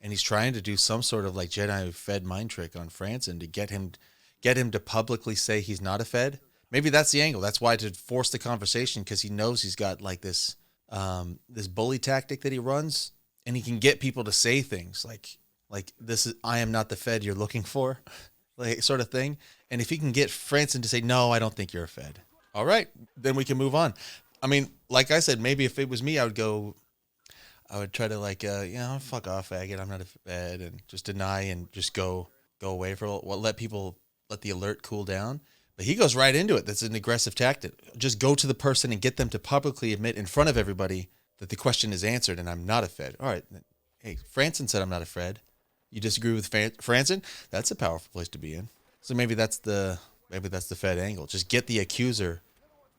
and he's trying to do some sort of like Jedi Fed mind trick on Franson to get him to publicly say he's not a Fed. Maybe that's the angle. That's why, to force the conversation, because he knows he's got like this bully tactic that he runs, and he can get people to say things like this is, I am not the Fed you're looking for, like sort of thing. And if he can get Franson to say, no, I don't think you're a Fed. All right, then we can move on. I mean, like I said, maybe if it was me, I would try to like, fuck off, faggot. I'm not a Fed, and just deny and just go away for a while. Let the alert cool down. But he goes right into it. That's an aggressive tactic. Just go to the person and get them to publicly admit in front of everybody that the question is answered and I'm not a Fed. All right. Hey, Franson said I'm not a Fed. You disagree with Franson? That's a powerful place to be in. So maybe that's the Fed angle. Just get the accuser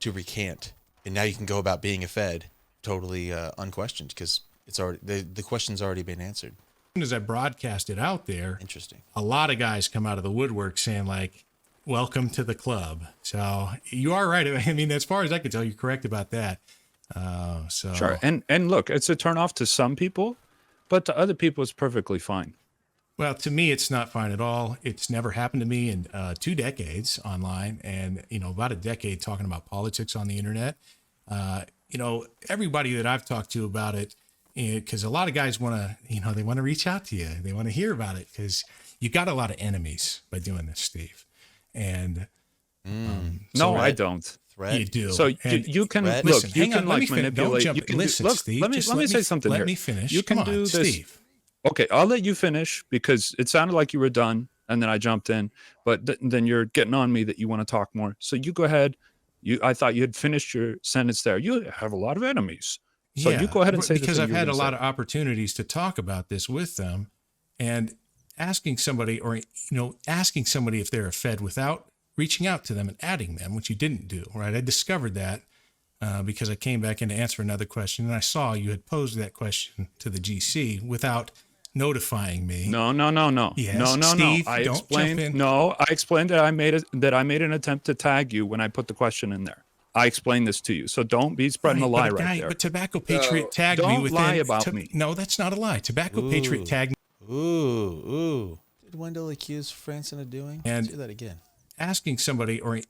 to recant, and now you can go about being a Fed totally unquestioned, because it's already the question's already been answered. As soon as I broadcast it out there, Interesting. A lot of guys come out of the woodwork saying like, "Welcome to the club." So you are right. I mean, as far as I can tell, you're correct about that. Sure, and look, it's a turnoff to some people, but to other people, it's perfectly fine. Well, to me, it's not fine at all. It's never happened to me in 2 decades online, and about a decade talking about politics on the internet. Everybody that I've talked to about it, because a lot of guys want to, they want to reach out to you, they want to hear about it, because you got a lot of enemies by doing this, Steve. And no, I don't. Threat. You do. So you can Threat. look. Listen, You hang can on, let me like finish. Don't manipulate. jump You in. can Listen, look. Steve, Let me say something let here. me finish. You can Come on, do this. Steve. Okay, I'll let you finish because it sounded like you were done, and then I jumped in. But then you're getting on me that you want to talk more. So you go ahead. I thought you had finished your sentence there. You have a lot of enemies. So you go ahead and say because the I've thing had a you were lot gonna of opportunities to talk about this with them, and asking somebody, or asking somebody if they're a Fed without reaching out to them and adding them, which you didn't do, right? I discovered that because I came back in to answer another question, and I saw you had posed that question to the GC without notifying me. No. Yes, No. Steve, I don't explained. jump in. No, I explained that I made an attempt to tag you when I put the question in there. I explained this to you, so don't be spreading a lie right there. But Tobacco Patriot tagged me Don't within. lie about me. No, that's not a lie. Tobacco Patriot tagged me. Ooh. Did Wendell accuse Franson of doing? And Let's do that again. Asking somebody, or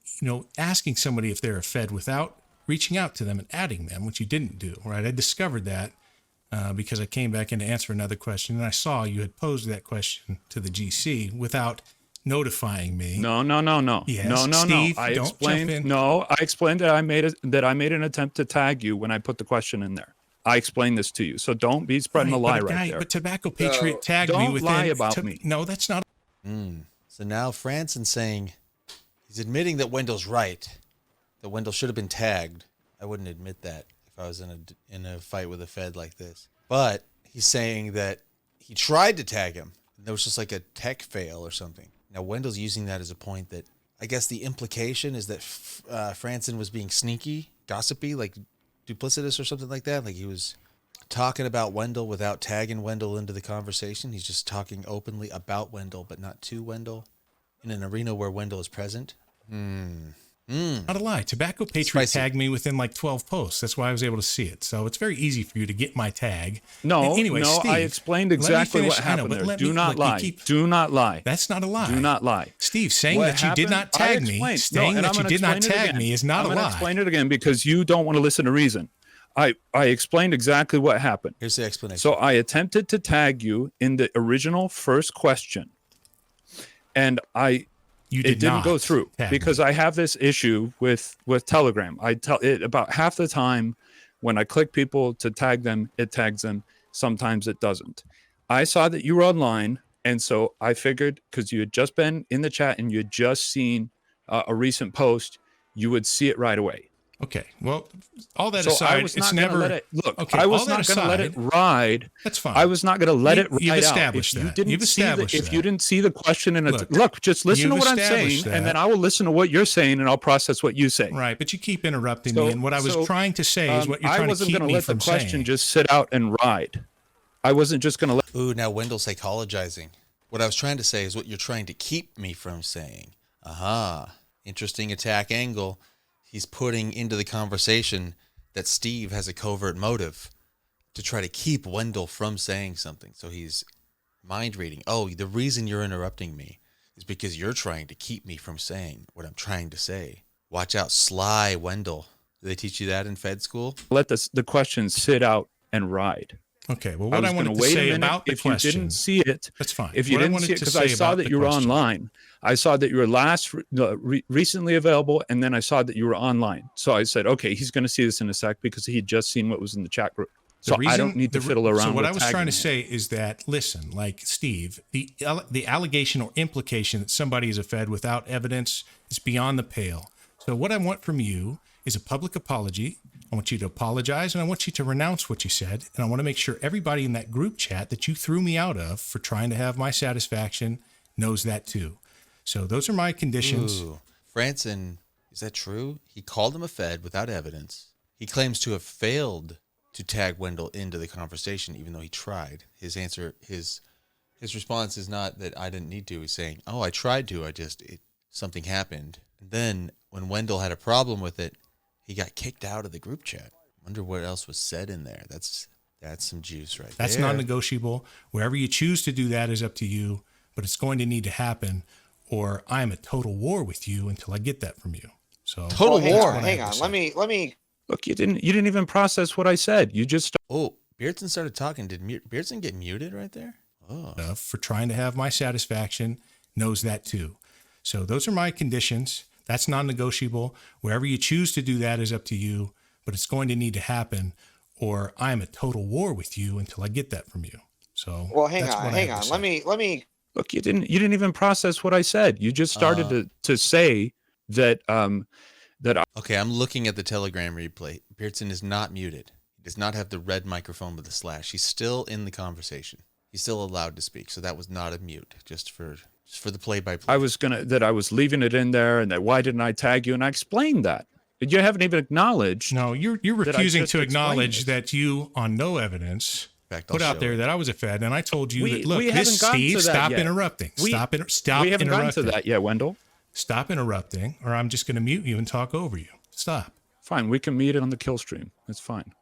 asking somebody if they're a Fed without reaching out to them and adding them, which you didn't do, right? I discovered that because I came back in to answer another question, and I saw you had posed that question to the GC without notifying me. No. Yes, No. Steve, I don't explained. jump in. No, I explained that I made an attempt to tag you when I put the question in there. I explained this to you, so don't be spreading a lie right there. But Tobacco Patriot tagged me Don't within. lie about me. No, that's not. So now Franson's saying he's admitting that Wendell's right, that Wendell should have been tagged. I wouldn't admit that if I was in a fight with a Fed like this. But he's saying that he tried to tag him. There was just like a tech fail or something. Now Wendell's using that as a point that I guess the implication is that Franson was being sneaky, gossipy, like duplicitous or something like that. Like he was talking about Wendell without tagging Wendell into the conversation. He's just talking openly about Wendell, but not to Wendell in an arena where Wendell is present. Not a lie. Tobacco Patriot tagged me within like 12 posts. That's why I was able to see it. So it's very easy for you to get my tag. No, anyway, Steve, I explained exactly what happened there. Do not lie. Do not lie. That's not a lie. Do not lie. Steve, saying that you did not tag me, saying that you did not tag me is not a lie. I'm going to explain it again because you don't want to listen to reason. I explained exactly what happened. Here's the explanation. So I attempted to tag you in the original first question, and it didn't go through because I have this issue with Telegram. I tell it about half the time when I click people to tag them, it tags them. Sometimes it doesn't. I saw that you were online, and so I figured because you had just been in the chat and you had just seen a recent post, you would see it right away. Okay. Well, all that So aside, I was it's not never. let it look. Okay, I was all that not going to let it aside, ride. That's fine. I was not going to let it ride You've out. established If you that. didn't You've see the, established if that. you didn't see the question and Look, look, just listen to you've what I'm saying, established and that. then I will listen to what you're saying, and I'll process what you say. Right, but you keep interrupting So- me, and what I was so, trying to say is what you're trying I to wasn't keep going to me let the from question saying. just sit out and ride. I wasn't just going to let. Ooh, now Wendell's psychologizing. What I was trying to say is what you're trying to keep me from saying. Aha. Interesting attack angle. He's putting into the conversation that Steve has a covert motive to try to keep Wendell from saying something. So he's mind reading. Oh, the reason you're interrupting me is because you're trying to keep me from saying what I'm trying to say. Watch out, sly Wendell. Do they teach you that in Fed school? Let the question sit out and ride. Okay, well, what I was wanted gonna to wait a say minute. about the If you question. didn't see it, That's fine. if you What I didn't wanted see it, to because say I saw about that the you were question. online. I saw that you were recently available, and then I saw that you were online. So I said, okay, he's going to see this in a sec because he had just seen what was in the chat group. So I don't need to fiddle around. So what with I was trying tagging to him. say is that, listen, like Steve, the allegation or implication that somebody is a Fed without evidence is beyond the pale. So what I want from you is a public apology. I want you to apologize, and I want you to renounce what you said. And I want to make sure everybody in that group chat that you threw me out of for trying to have my satisfaction knows that too. So those are my conditions. Ooh. Franson, is that true? He called him a Fed without evidence. He claims to have failed to tag Wendell into the conversation, even though he tried. His answer, his response is not that I didn't need to. He's saying, "Oh, I tried to. Something happened." And then when Wendell had a problem with it, he got kicked out of the group chat. Wonder what else was said in there. That's some juice right That's there. non-negotiable. Wherever you choose to do that is up to you, but it's going to need to happen, or I'm at total war with you until I get that from you. So Total war. Hang on. Let me. Look, you didn't even process what I said. You just Oh, Beardson started talking. Did Beardson get muted right there? Oh. for trying to have my satisfaction knows that too. So those are my conditions. That's non-negotiable. Wherever you choose to do that is up to you, but it's going to need to happen, or I'm at total war with you until I get that from you. So Well, hang on. Let me. look. You didn't even process what I said. You just started to say that Okay, I'm looking at the Telegram replay. Beardson is not muted. He does not have the red microphone with the slash. He's still in the conversation. He's still allowed to speak. So that was not a mute, just for the play-by-play. I was leaving it in there, and that why didn't I tag you? And I explained that. You haven't even acknowledged. No, you're that I refusing just to explained acknowledge it. that you, on no evidence, fact, I'll put out show there it. that I was a Fed, and I told you We- that, look, we haven't this gotten Steve, to that stop yet. interrupting. We- Stop we haven't gotten interrupting. to that yet, Wendell. Stop interrupting, or I'm just going to mute you and talk over you. Stop. Fine, we can meet it on the kill stream. That's fine.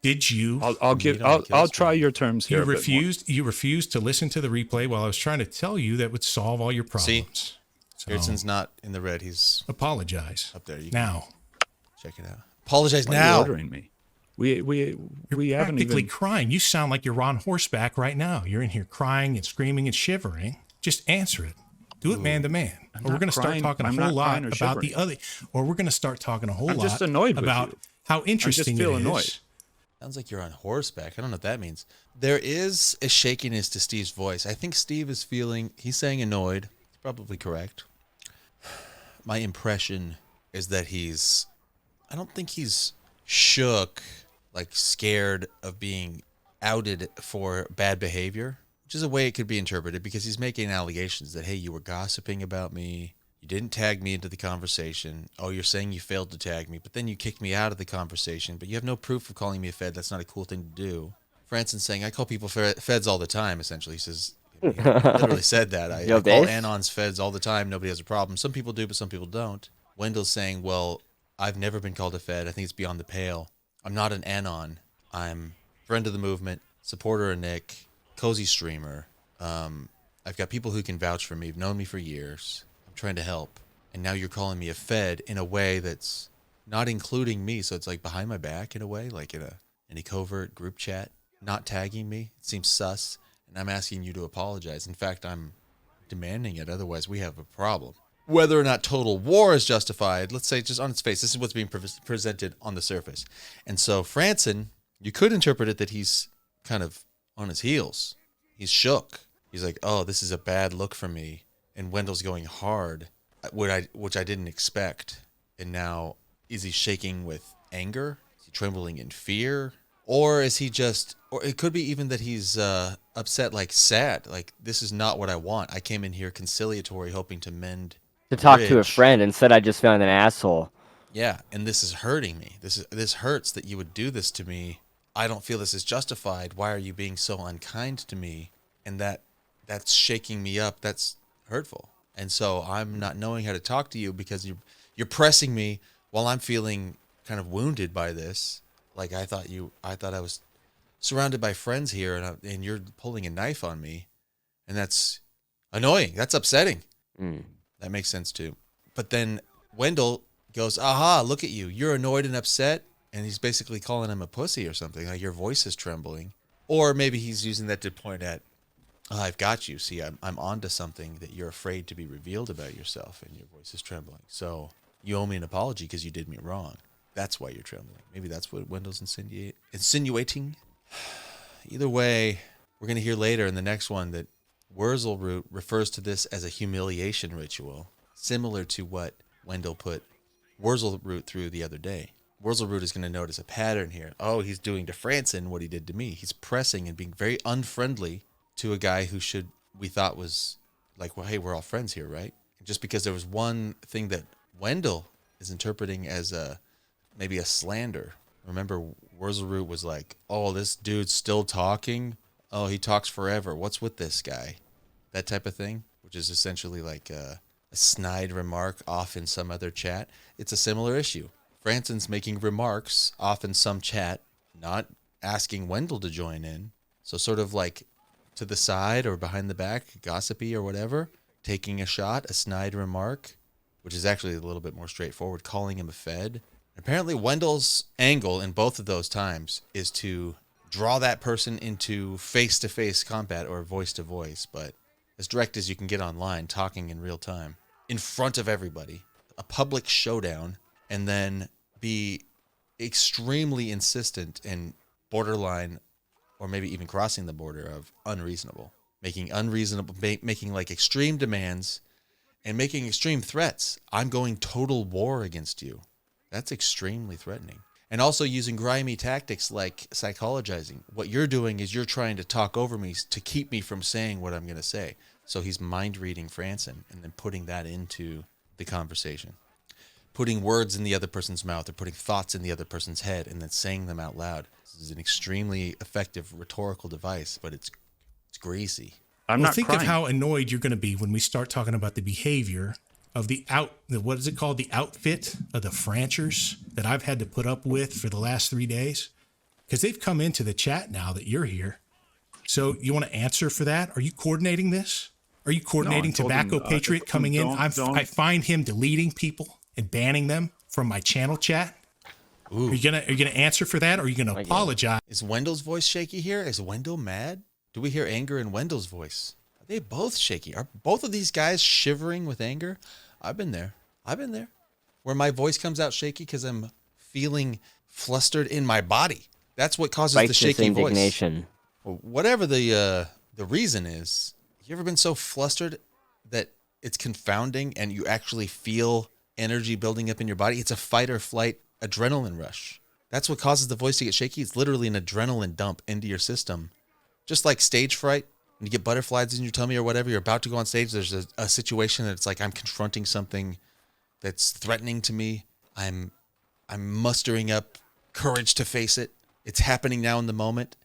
Did you? I'll try your terms here. You a bit more. refused to listen to the replay while I was trying to tell you that would solve all your problems. So, Beardson's not in the red. He's apologize up there. You now. can check it out. Apologize Why are you now. ordering me? We haven't Practically even. crying. You sound like you're on horseback right now. You're in here crying and screaming and shivering. Just answer it. Do it man to man. Or we're not going to start crying. talking a I'm whole not lot crying or about the shivering. other. Or we're going to start talking a whole I'm lot just annoyed with about you. how interesting feel it is. annoyed. Sounds like you're on horseback. I don't know what that means. There is a shakiness to Steve's voice. I think Steve is he's saying annoyed. He's probably correct. My impression is that I don't think he's shook, like scared of being outed for bad behavior, which is a way it could be interpreted because he's making allegations that, hey, you were gossiping about me. You didn't tag me into the conversation. Oh, you're saying you failed to tag me, but then you kicked me out of the conversation, but you have no proof of calling me a Fed. That's not a cool thing to do. Franson's saying, I call people Feds all the time, essentially. He says, he literally said that. I call Base? Anons Feds all the time. Nobody has a problem. Some people do, but some people don't. Wendell's saying, well, I've never been called a Fed. I think it's beyond the pale. I'm not an Anon. I'm friend of the movement, supporter of Nick, cozy streamer. I've got people who can vouch for me, have known me for years. I'm trying to help. And now you're calling me a Fed in a way that's not including me. So it's like behind my back in a way, like in a covert group chat, not tagging me. It seems sus. And I'm asking you to apologize. In fact, I'm demanding it. Otherwise, we have a problem. Whether or not total war is justified, let's say just on its face, this is what's being presented on the surface. And so Franson, you could interpret it that he's kind of on his heels. He's shook. He's like, oh, this is a bad look for me. And Wendell's going hard. which I didn't expect. And now, is he shaking with anger? Is he trembling in fear? Or is he just, or it could be even that he's upset, like sad, like this is not what I want. I came in here conciliatory, hoping to mend To the talk to a bridge. friend. Instead, I just found an asshole. Yeah, and this is hurting me. This hurts that you would do this to me. I don't feel this is justified. Why are you being so unkind to me? And that's shaking me up. That's hurtful. And so I'm not knowing how to talk to you because you're pressing me while I'm feeling kind of wounded by this. Like I thought I was surrounded by friends here, and you're pulling a knife on me, and that's annoying. That's upsetting. That makes sense too. But then Wendell goes, "Aha! Look at you. You're annoyed and upset," and he's basically calling him a pussy or something. Like your voice is trembling, or maybe he's using that to point at, oh, "I've got you. See, I'm onto something that you're afraid to be revealed about yourself, and your voice is trembling. So you owe me an apology because you did me wrong. That's why you're trembling." Maybe that's what Wendell's insinuating. Either way, we're going to hear later in the next one that Wurzelroot refers to this as a humiliation ritual, similar to what Wendell put Wurzelroot through the other day. Wurzelroot is going to notice a pattern here. Oh, he's doing to Franson what he did to me. He's pressing and being very unfriendly to a guy who we thought was like, well, hey, we're all friends here, right? And just because there was one thing that Wendell is interpreting as maybe a slander. Remember, Wurzelroot was like, oh, this dude's still talking? Oh, he talks forever. What's with this guy? That type of thing, which is essentially like a snide remark off in some other chat. It's a similar issue. Franson's making remarks off in some chat, not asking Wendell to join in. So sort of like to the side or behind the back, gossipy or whatever, taking a shot, a snide remark, which is actually a little bit more straightforward, calling him a fed. Apparently Wendell's angle in both of those times is to draw that person into face-to-face combat or voice-to-voice, but as direct as you can get online, talking in real time, in front of everybody, a public showdown, and then be extremely insistent and borderline, or maybe even crossing the border of unreasonable, making like extreme demands and making extreme threats. I'm going total war against you. That's extremely threatening. And also using grimy tactics like psychologizing. What you're doing is you're trying to talk over me to keep me from saying what I'm going to say. So he's mind reading Franson and then putting that into the conversation. Putting words in the other person's mouth or putting thoughts in the other person's head and then saying them out loud. This is an extremely effective rhetorical device, but it's greasy. Think of how annoyed you're going to be when we start talking about the behavior of what is it called? The outfit of the Franchers that I've had to put up with for the last 3 days. Because they've come into the chat now that you're here. So you want to answer for that? Are you coordinating this? Are you coordinating Tobacco Patriot coming in? I find him deleting people and banning them from my channel chat. Ooh. Are you gonna answer for that, or are you gonna apologize? Is Wendell's voice shaky here? Is Wendell mad? Do we hear anger in Wendell's voice? Are they both shaky? Are both of these guys shivering with anger? I've been there. Where my voice comes out shaky because I'm feeling flustered in my body. That's what causes the shaky indignation. Voice. Well, whatever the reason is, you ever been so flustered that it's confounding and you actually feel energy building up in your body? It's a fight or flight adrenaline rush. That's what causes the voice to get shaky. It's literally an adrenaline dump into your system. Just like stage fright, when you get butterflies in your tummy or whatever, you're about to go on stage, there's a situation that it's like I'm confronting something that's threatening to me. I'm mustering up courage to face it. It's happening now in the moment.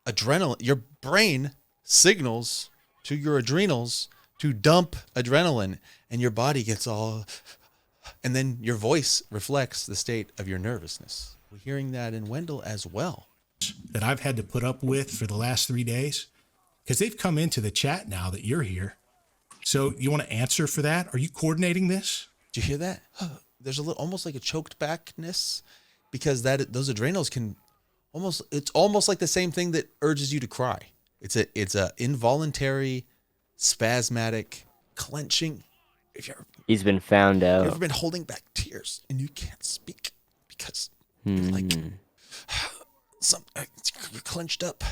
Adrenaline, your brain signals to your adrenals to dump adrenaline, and your body gets all, and then your voice reflects the state of your nervousness. We're hearing that in Wendell as well. That I've had to put up with for the last 3 days. Because they've come into the chat now that you're here. So you want to answer for that? Are you coordinating this? Did you hear that? There's a little, almost like a choked backness, because those adrenals can it's almost like the same thing that urges you to cry. It's a involuntary, spasmodic clenching. He's been found out. You've ever been holding back tears and you can't speak because you're like you're clenched up.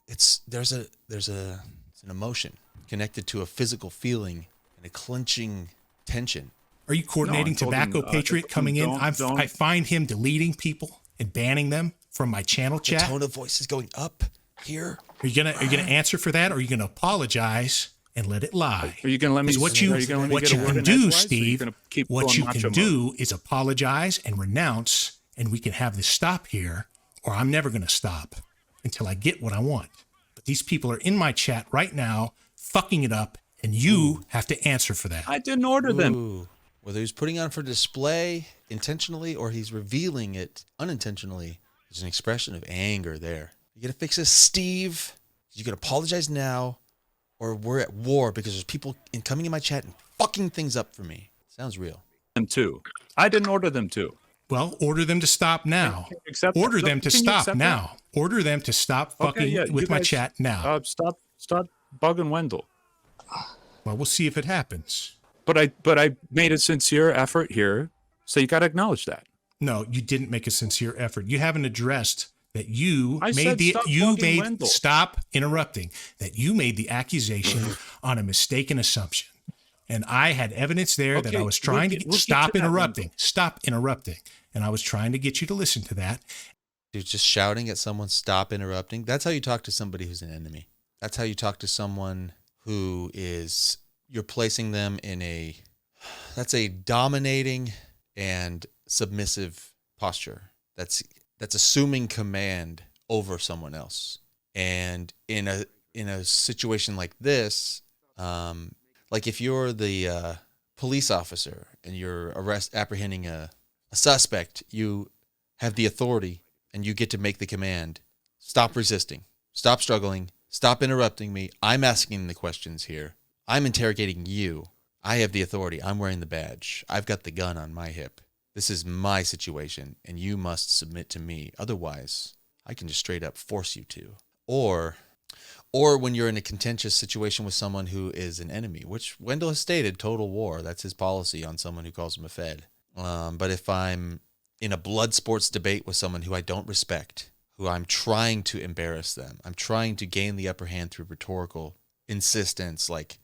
It's an emotion connected to a physical feeling and a clenching tension. Are you coordinating No, I told him, Tobacco Patriot coming in? I find him deleting people and banning them from my channel chat. The tone of voice is going up here. Are you gonna answer for that, or are you gonna apologize and let it lie? Are you gonna let me? What you can do, Steve? What you can do is apologize and renounce, and we can have this stop here, or I'm never gonna stop until I get what I want. But these people are in my chat right now, fucking it up, and you have to answer for that. I didn't order them. Whether he's putting on for display intentionally or he's revealing it unintentionally, there's an expression of anger there. You gotta fix this, Steve. You gotta apologize now, or we're at war because there's people coming in my chat and fucking things up for me. Sounds real. Them too. I didn't order them too. Well, order them to stop now. Order them to stop now. Order them to stop fucking with my chat now. Stop bugging Wendell. Well, we'll see if it happens. But I made a sincere effort here, so you got to acknowledge that. No, you didn't make a sincere effort. You haven't addressed that you stop interrupting. That you made the accusation on a mistaken assumption, and I had evidence there that I was trying to stop interrupting. Stop interrupting, and I was trying to get you to listen to that. Dude, just shouting at someone, stop interrupting. That's how you talk to somebody who's an enemy. That's how you talk to someone who is. You're placing them in that's a dominating and submissive posture. That's assuming command over someone else. And in a situation like this, like if you're the police officer and you're apprehending a suspect, you have the authority and you get to make the command. Stop resisting. Stop struggling. Stop interrupting me. I'm asking the questions here. I'm interrogating you. I have the authority. I'm wearing the badge. I've got the gun on my hip. This is my situation, and you must submit to me. Otherwise, I can just straight up force you to. Or when you're in a contentious situation with someone who is an enemy, which Wendell has stated, total war. That's his policy on someone who calls him a Fed. But if I'm in a blood sports debate with someone who I don't respect, who I'm trying to embarrass them, I'm trying to gain the upper hand through rhetorical insistence, like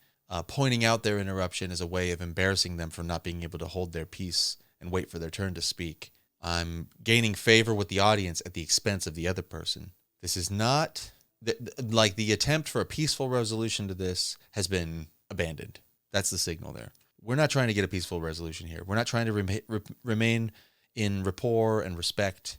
pointing out their interruption as a way of embarrassing them for not being able to hold their peace and wait for their turn to speak. I'm gaining favor with the audience at the expense of the other person. This is not, like the attempt for a peaceful resolution to this has been abandoned. That's the signal there. We're not trying to get a peaceful resolution here. We're not trying to remain in rapport and respect.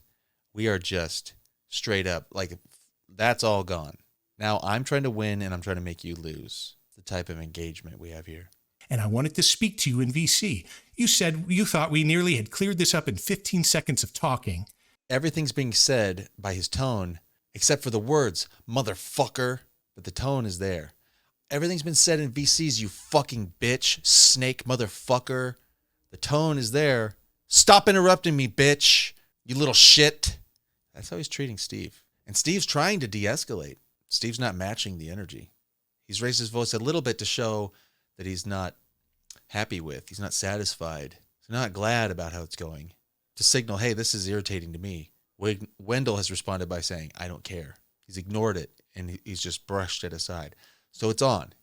We are just straight up, like, that's all gone. Now I'm trying to win and I'm trying to make you lose. The type of engagement we have here. And I wanted to speak to you in VC. You said you thought we nearly had cleared this up in 15 seconds of talking. Everything's being said by his tone, except for the words, motherfucker, but the tone is there. Everything's been said in VCs, you fucking bitch, snake motherfucker. The tone is there. Stop interrupting me, bitch, you little shit. That's how he's treating Steve. And Steve's trying to de-escalate. Steve's not matching the energy. He's raised his voice a little bit to show that he's not happy with, he's not satisfied, he's not glad about how it's going. To signal, hey, this is irritating to me. Wendell has responded by saying, I don't care. He's ignored it, and he's just brushed it aside. So it's on.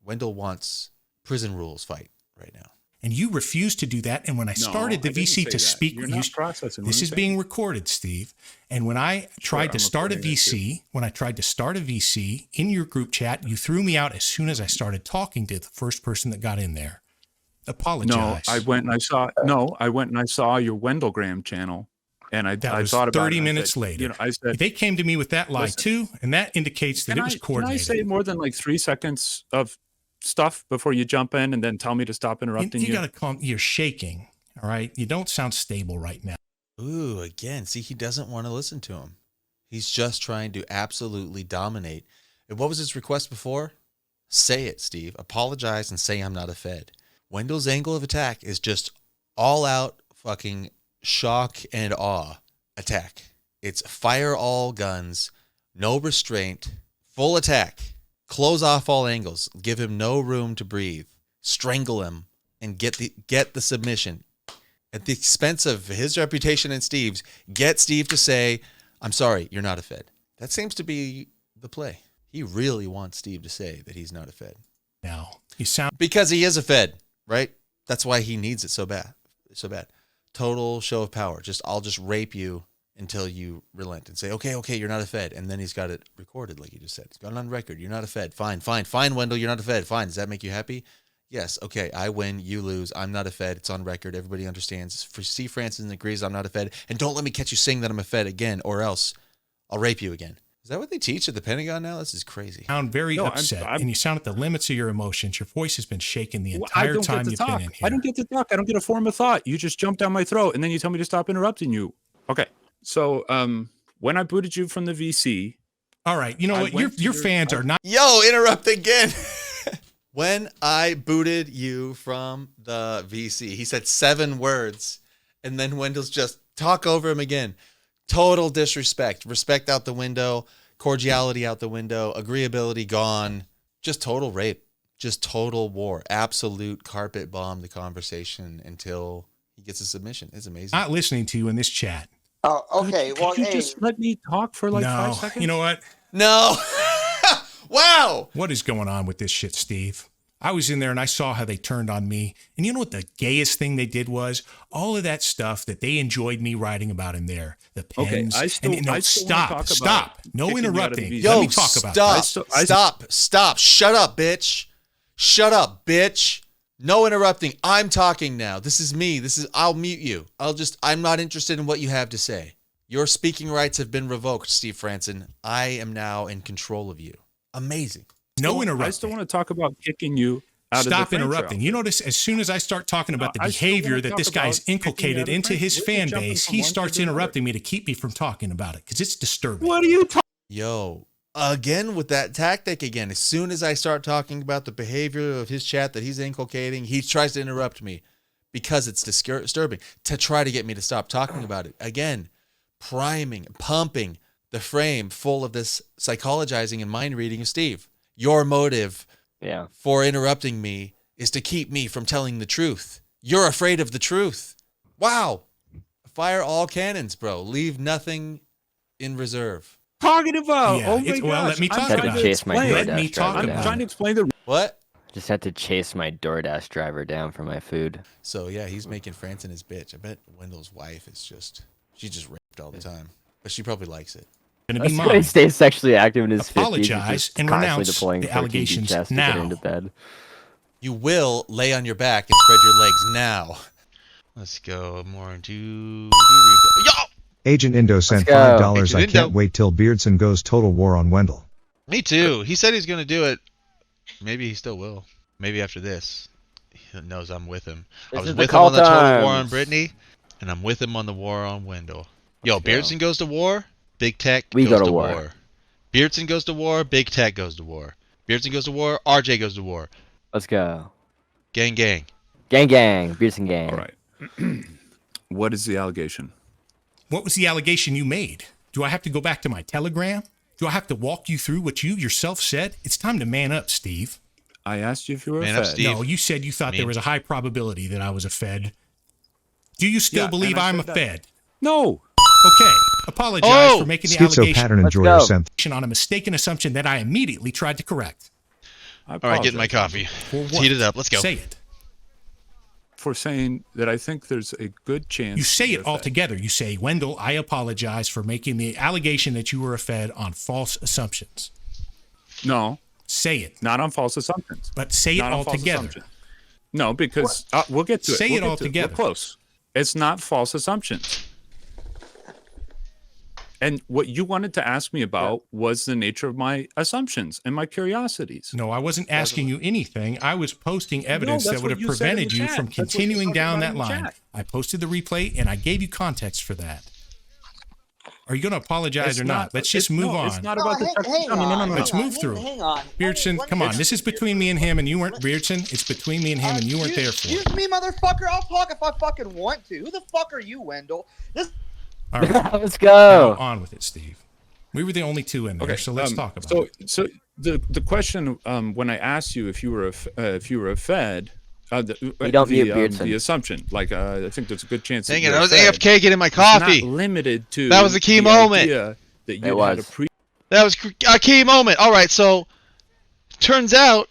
Wendell wants prison rules fight right now. And you refused to do that. And when I started the VC to speak, this is being recorded, Steve. And when I tried to start a VC, in your group chat, you threw me out as soon as I started talking to the first person that got in there. Apologize. No, I went and I saw your Wendellgram channel, and I thought about 30 minutes later. You know, I said they came to me with that lie too, and that indicates that it was coordinated. Can I say more than like 3 seconds of stuff before you jump in and then tell me to stop interrupting you? You got to calm. You're shaking. All right. You don't sound stable right now. Ooh, again. See, he doesn't want to listen to him. He's just trying to absolutely dominate. And what was his request before? Say it, Steve. Apologize and say I'm not a Fed. Wendell's angle of attack is just all out fucking shock and awe attack. It's fire all guns, no restraint, full attack. Close off all angles. Give him no room to breathe. Strangle him and get the submission. At the expense of his reputation and Steve's, get Steve to say, I'm sorry, you're not a Fed. That seems to be the play. He really wants Steve to say that he's not a Fed. Now, you sound... Because he is a Fed, right? That's why he needs it so bad. Total show of power. I'll just rape you until you relent and say, okay, you're not a Fed. And then he's got it recorded, like you just said. It's got it on record. You're not a Fed. Fine, Wendell, you're not a Fed. Fine. Does that make you happy? Yes. Okay, I win, you lose. I'm not a Fed. It's on record. Everybody understands. C. Franson agrees I'm not a Fed. And don't let me catch you saying that I'm a Fed again, or else I'll rape you again. Is that what they teach at the Pentagon now? This is crazy. You sound very upset, and you sound at the limits of your emotions. Your voice has been shaking the entire time you've been in here. I don't get to talk. I don't get a form of thought. You just jump down my throat, and then you tell me to stop interrupting you. Okay. So when I booted you from the VC. All right. You know what? Your fans are not. Yo, interrupt again. When I booted you from the VC, he said 7 words, and then Wendell's just talk over him again. Total disrespect. Respect out the window. Cordiality out the window. Agreeability gone. Just total rape. Just total war. Absolute carpet bomb the conversation until he gets a submission. It's amazing. Not listening to you in this chat. Oh, okay. Well, Could you just let me talk for like 5 seconds? You know what? No. Wow. What is going on with this shit, Steve? I was in there and I saw how they turned on me. And you know what the gayest thing they did was? All of that stuff that they enjoyed me writing about in there. The pens. Okay, Stop. No interrupting. Yo, Let me talk about that. Stop. Shut up, bitch. Shut up, bitch. No interrupting. I'm talking now. This is me. I'll mute you. I'm not interested in what you have to say. Your speaking rights have been revoked, Steve Franson. I am now in control of you. Amazing. No interrupting. I still want to talk about kicking you out Stop of the interrupting. You notice as soon as I start talking about the behavior that this guy's inculcated into his fan base, he starts interrupting me to keep me from talking about it because it's disturbing. What are you talking? Yo, again with that tactic again. As soon as I start talking about the behavior of his chat that he's inculcating, he tries to interrupt me because it's disturbing to try to get me to stop talking about it. Again, priming, pumping the frame full of this psychologizing and mind reading of Steve. Your motive for interrupting me is to keep me from telling the truth. You're afraid of the truth. Wow. Fire all cannons, bro. Leave nothing in reserve. Talking about? Yeah, Oh my gosh. well, let me talk Had about to it. chase my Let DoorDash me talk driver about I'm trying to it. explain the. What? Just had to chase my DoorDash driver down for my food. So, yeah, he's making Franson his bitch. I bet Wendell's wife is she's just raped all the time. But she probably likes it. Gonna be That's why he mine. stays sexually active in his 50s. Apologize He's just and constantly renounce deploying the 14 allegations chests to now. get into bed. You will lay on your back and spread your legs now. Let's go more into Yo! Agent Indo sent go. $5. Agent I Indo. can't wait till Beardson goes total war on Wendell. Me too. He said he's gonna do it. Maybe he still will. Maybe after this. He knows I'm with him. I This was is the with him on the call total war on times. Brittany, and I'm with him on the war on Wendell. Yo, Let's go. Beardson goes to war. BigTech We goes go to to war. war. Beardson goes to war. BigTech goes to war. Beardson goes to war. RJ goes to war. Let's go. Gang, gang. Gang. Beerson gang. All right. What is the allegation? What was the allegation you made? Do I have to go back to my Telegram? Do I have to walk you through what you yourself said? It's time to man up, Steve. I asked you if you were Man a up, Fed. Steve. No, you said you thought Me. there was a high probability that I was a Fed. Do you still Yeah, believe and I I'm a said that. Fed? No. Okay. Apologize Oh! for making the Schizo pattern Let's enjoyer go. sent allegation on a mistaken assumption that I immediately tried to correct. I All right, getting my apologize coffee. For Let's what? heat it up. Let's go. Say it. for saying that I think there's a good chance. You say you're it a all Fed. together. You say, Wendell, I apologize for making the allegation that you were a Fed on false assumptions. No, Say it. not on false assumptions. But say it Not on all false together. assumptions. No, because we'll get to it. Say We'll it get all to together. We're close. It's not false assumptions. And what you wanted to ask me about was the nature of my assumptions and my curiosities. No, I wasn't asking you anything. I was posting evidence that's that would what have you said in the prevented you chat. from That's what you're continuing talking down about that in the line. chat. I posted the replay and I gave you context for that. Are you going to apologize It's or not? Let's just move on. It's not about the no. Let's move through. Hang on. Beardson, come on. This is between me and him, and you weren't, Beardson. It's between me and him, and you weren't there for it. Excuse me, motherfucker. I'll talk if I fucking want to. Who the fuck are you, Wendell? All right. Let's Now, go. on with it, Steve. We were the only two in there, so let's talk about it. So the question when I asked you if you were a Fed, We don't mute Beardson. the assumption, like I think there's a good chance. Dang that it, you're I a was Fed. AFK getting my It's coffee. not limited to. That was a key the moment. idea That you It had was. That was a key moment. All right, so turns out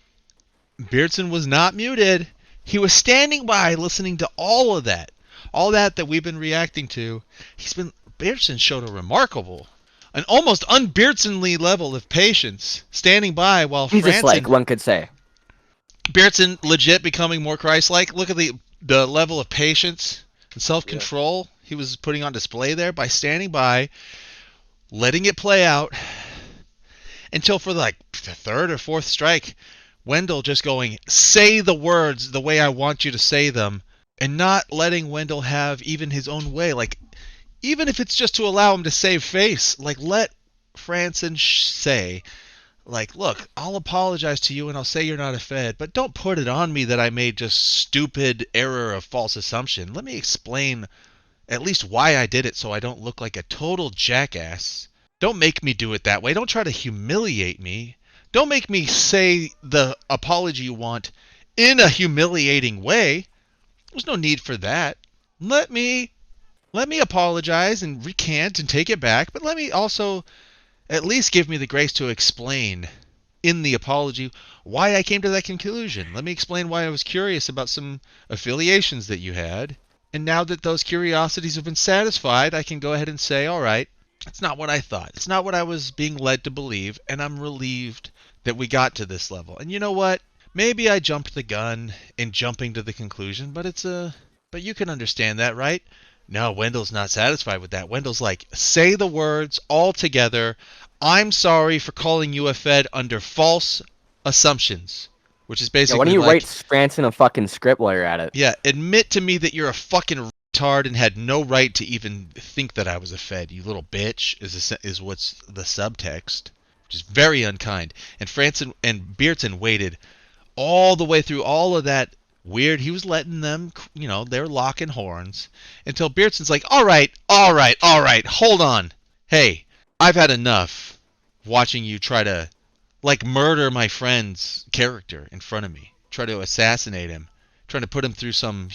Beardson was not muted. He was standing by listening to all of that. All that we've been reacting to. Beardson showed a remarkable, an almost un-Beardsonly level of patience, standing by while Jesus-like, one could say. Beardson legit becoming more Christ-like. Look at the level of patience and self-control he was putting on display there by standing by, letting it play out until for the third or fourth strike, Wendell just going, say the words the way I want you to say them, and not letting Wendell have even his own way. Even if it's just to allow him to save face, let Franson say, look, I'll apologize to you and I'll say you're not a Fed, but don't put it on me that I made just stupid error of false assumption. Let me explain at least why I did it so I don't look like a total jackass. Don't make me do it that way. Don't try to humiliate me. Don't make me say the apology you want in a humiliating way. There's no need for that. Let me apologize and recant and take it back, but let me also at least give me the grace to explain in the apology why I came to that conclusion. Let me explain why I was curious about some affiliations that you had. And now that those curiosities have been satisfied, I can go ahead and say, all right, it's not what I thought. It's not what I was being led to believe, and I'm relieved that we got to this level. And you know what? Maybe I jumped the gun in jumping to the conclusion, but but you can understand that, right? No, Wendell's not satisfied with that. Wendell's like, say the words all together. I'm sorry for calling you a Fed under false assumptions, which is basically why don't you write Franson a fucking script while you're at it? Yeah, admit to me that you're a fucking retard and had no right to even think that I was a Fed, you little bitch, is what's the subtext, which is very unkind. And Franson and Beardson waited all the way through all of that weird. He was letting them, they're locking horns until Beardson's like, all right, hold on. Hey, I've had enough watching you try to, murder my friend's character in front of me. Try to assassinate him. Trying to put him through some,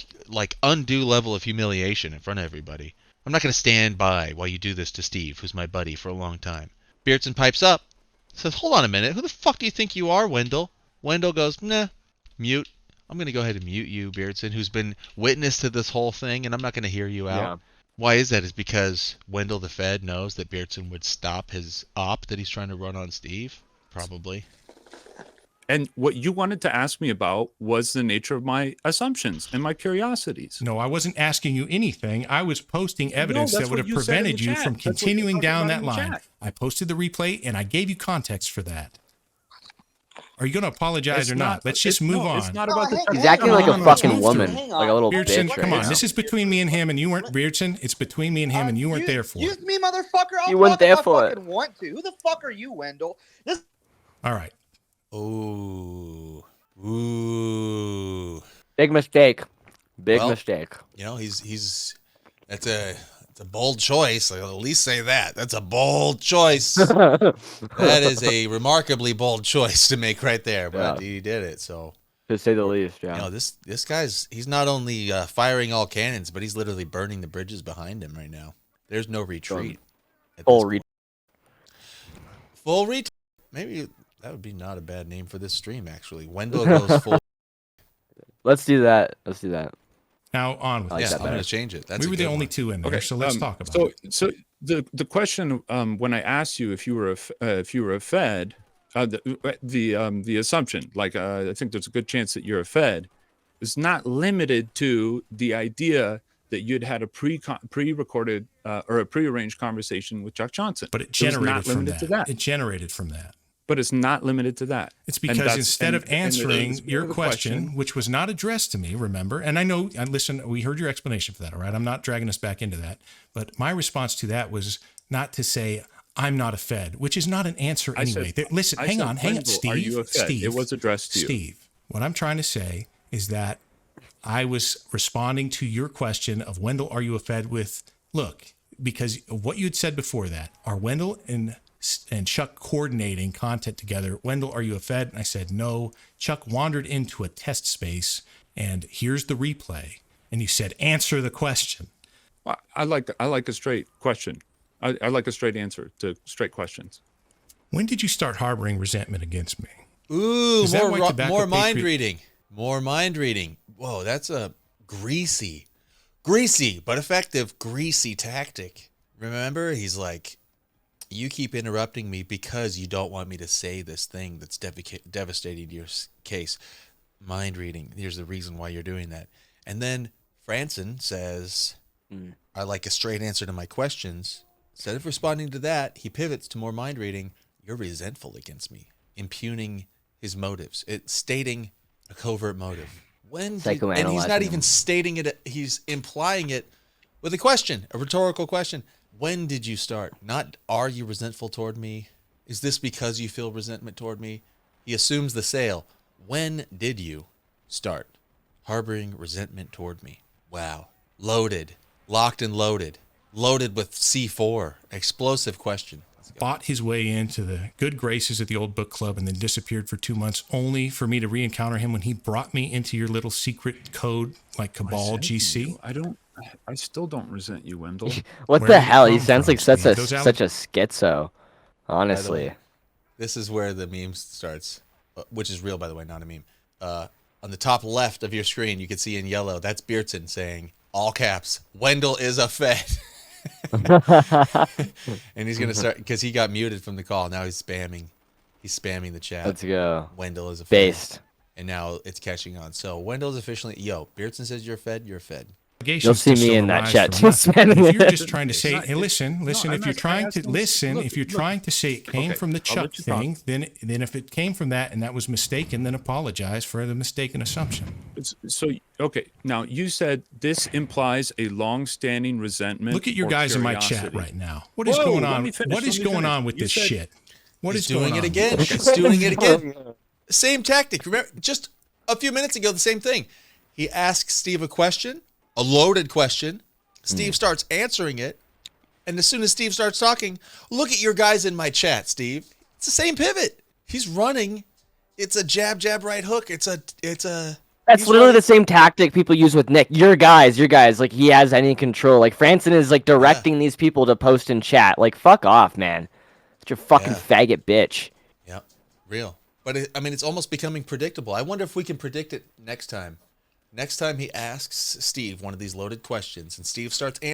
undue level of humiliation in front of everybody. I'm not going to stand by while you do this to Steve, who's my buddy for a long time. Beardson pipes up, says, hold on a minute. Who the fuck do you think you are, Wendell? Wendell goes, nah, mute. I'm going to go ahead and mute you, Beardson, who's been witness to this whole thing, and I'm not going to hear you out. Yeah. Why is that? Is because Wendell the Fed knows that Beardson would stop his op that he's trying to run on Steve? Probably. And what you wanted to ask me about was the nature of my assumptions and my curiosities. No, I wasn't asking you anything. I was posting evidence that would have prevented you from continuing down that line. I posted the replay, and I gave you context for that. Are you going to apologize or not? Let's just move on. It's not about the He's acting like a fucking woman, like a little Beardson, bitch. Come on, this is between me and him, and you weren't, Beardson. It's between me and him, and you weren't there for it. Excuse me, motherfucker. You weren't there for it. Want to? Who the fuck are you, Wendell? All right. Ooh. Big mistake. Big mistake. That's a bold choice. I'll at least say that. That's a bold choice. That is a remarkably bold choice to make right there, but he did it. So, to say the least, yeah. This he's not only firing all cannons, but he's literally burning the bridges behind him right now. There's no retreat. Full retreat. Full retreat. Maybe that would be not a bad name for this stream, actually. Wendell goes full. Let's do that. Now on with I'm going to change it. We were the only two in there, so let's talk about it. So the question when I asked you if you were a Fed, the assumption, I think there's a good chance that you're a Fed, is not limited to the idea that you'd had a pre-recorded or a pre-arranged conversation with Chuck Johnson. But it generated from that. It generated from that. But it's not limited to that. It's because instead of answering your question, which was not addressed to me, remember, and I know, and listen, we heard your explanation for that, all right? I'm not dragging us back into that. But my response to that was not to say, I'm not a Fed, which is not an answer anyway. Listen, hang on, Steve. Are you a Fed? It was addressed to you. Steve, what I'm trying to say is that I was responding to your question of, Wendell, are you a Fed with, look, because of what you had said before that, are Wendell and Chuck coordinating content together? Wendell, are you a Fed? And I said, no. Chuck wandered into a test space, and here's the replay. And you said, answer the question. Well, I like a straight question. I like a straight answer to straight questions. When did you start harboring resentment against me? Ooh, more mind reading. More mind reading. whoa, that's a greasy but effective greasy tactic. Remember, he's like, you keep interrupting me because you don't want me to say this thing that's devastating to your case. Mind reading. Here's the reason why you're doing that. And then Franson says, I like a straight answer to my questions. Instead of responding to that, he pivots to more mind reading. You're resentful against me, impugning his motives. It's stating a covert motive. And he's not even stating it. He's implying it with a question, a rhetorical question. When did you start? Not, are you resentful toward me? Is this because you feel resentment toward me? He assumes the sale. When did you start harboring resentment toward me? Wow. Loaded. Locked and loaded. Loaded with C4. Explosive question. Bought his way into the good graces of the old book club and then disappeared for 2 months, only for me to re-encounter him when he brought me into your little secret code, like Cabal GC. I still don't resent you, Wendell. What the hell? He sounds like such a schizo. Honestly, this is where the meme starts, which is real, by the way, not a meme. On the top left of your screen, you can see in yellow, that's Beardson saying, all caps, Wendell is a Fed. And he's gonna start because he got muted from the call. Now he's spamming the chat. Let's go. Wendell is a Fed. Based. And now it's catching on. So Wendell's officially Beardson says you're a Fed, you're a Fed. You'll see me in that chat. If you're just trying to say, hey, listen. If you're trying to say it came from the Chuck thing, then if it came from that and that was mistaken, then apologize for the mistaken assumption. So okay, now you said this implies a long-standing resentment. Look at your guys in my chat right now. What is going on? What is going on with this shit? What is doing it again? He's doing it again. Same tactic. Remember, just a few minutes ago, the same thing. He asks Steve a question. A loaded question. Steve starts answering it. And as soon as Steve starts talking, look at your guys in my chat, Steve. It's the same pivot. He's running. It's a jab, right hook. That's literally the same tactic people use with Nick. Your guys, like he has any control. Like Franson is like directing these people to post in chat. Like fuck off, man. Such a fucking faggot bitch. Yep. Real. But it's almost becoming predictable. I wonder if we can predict it next time. Next time he asks Steve one of these loaded questions and Steve starts answering.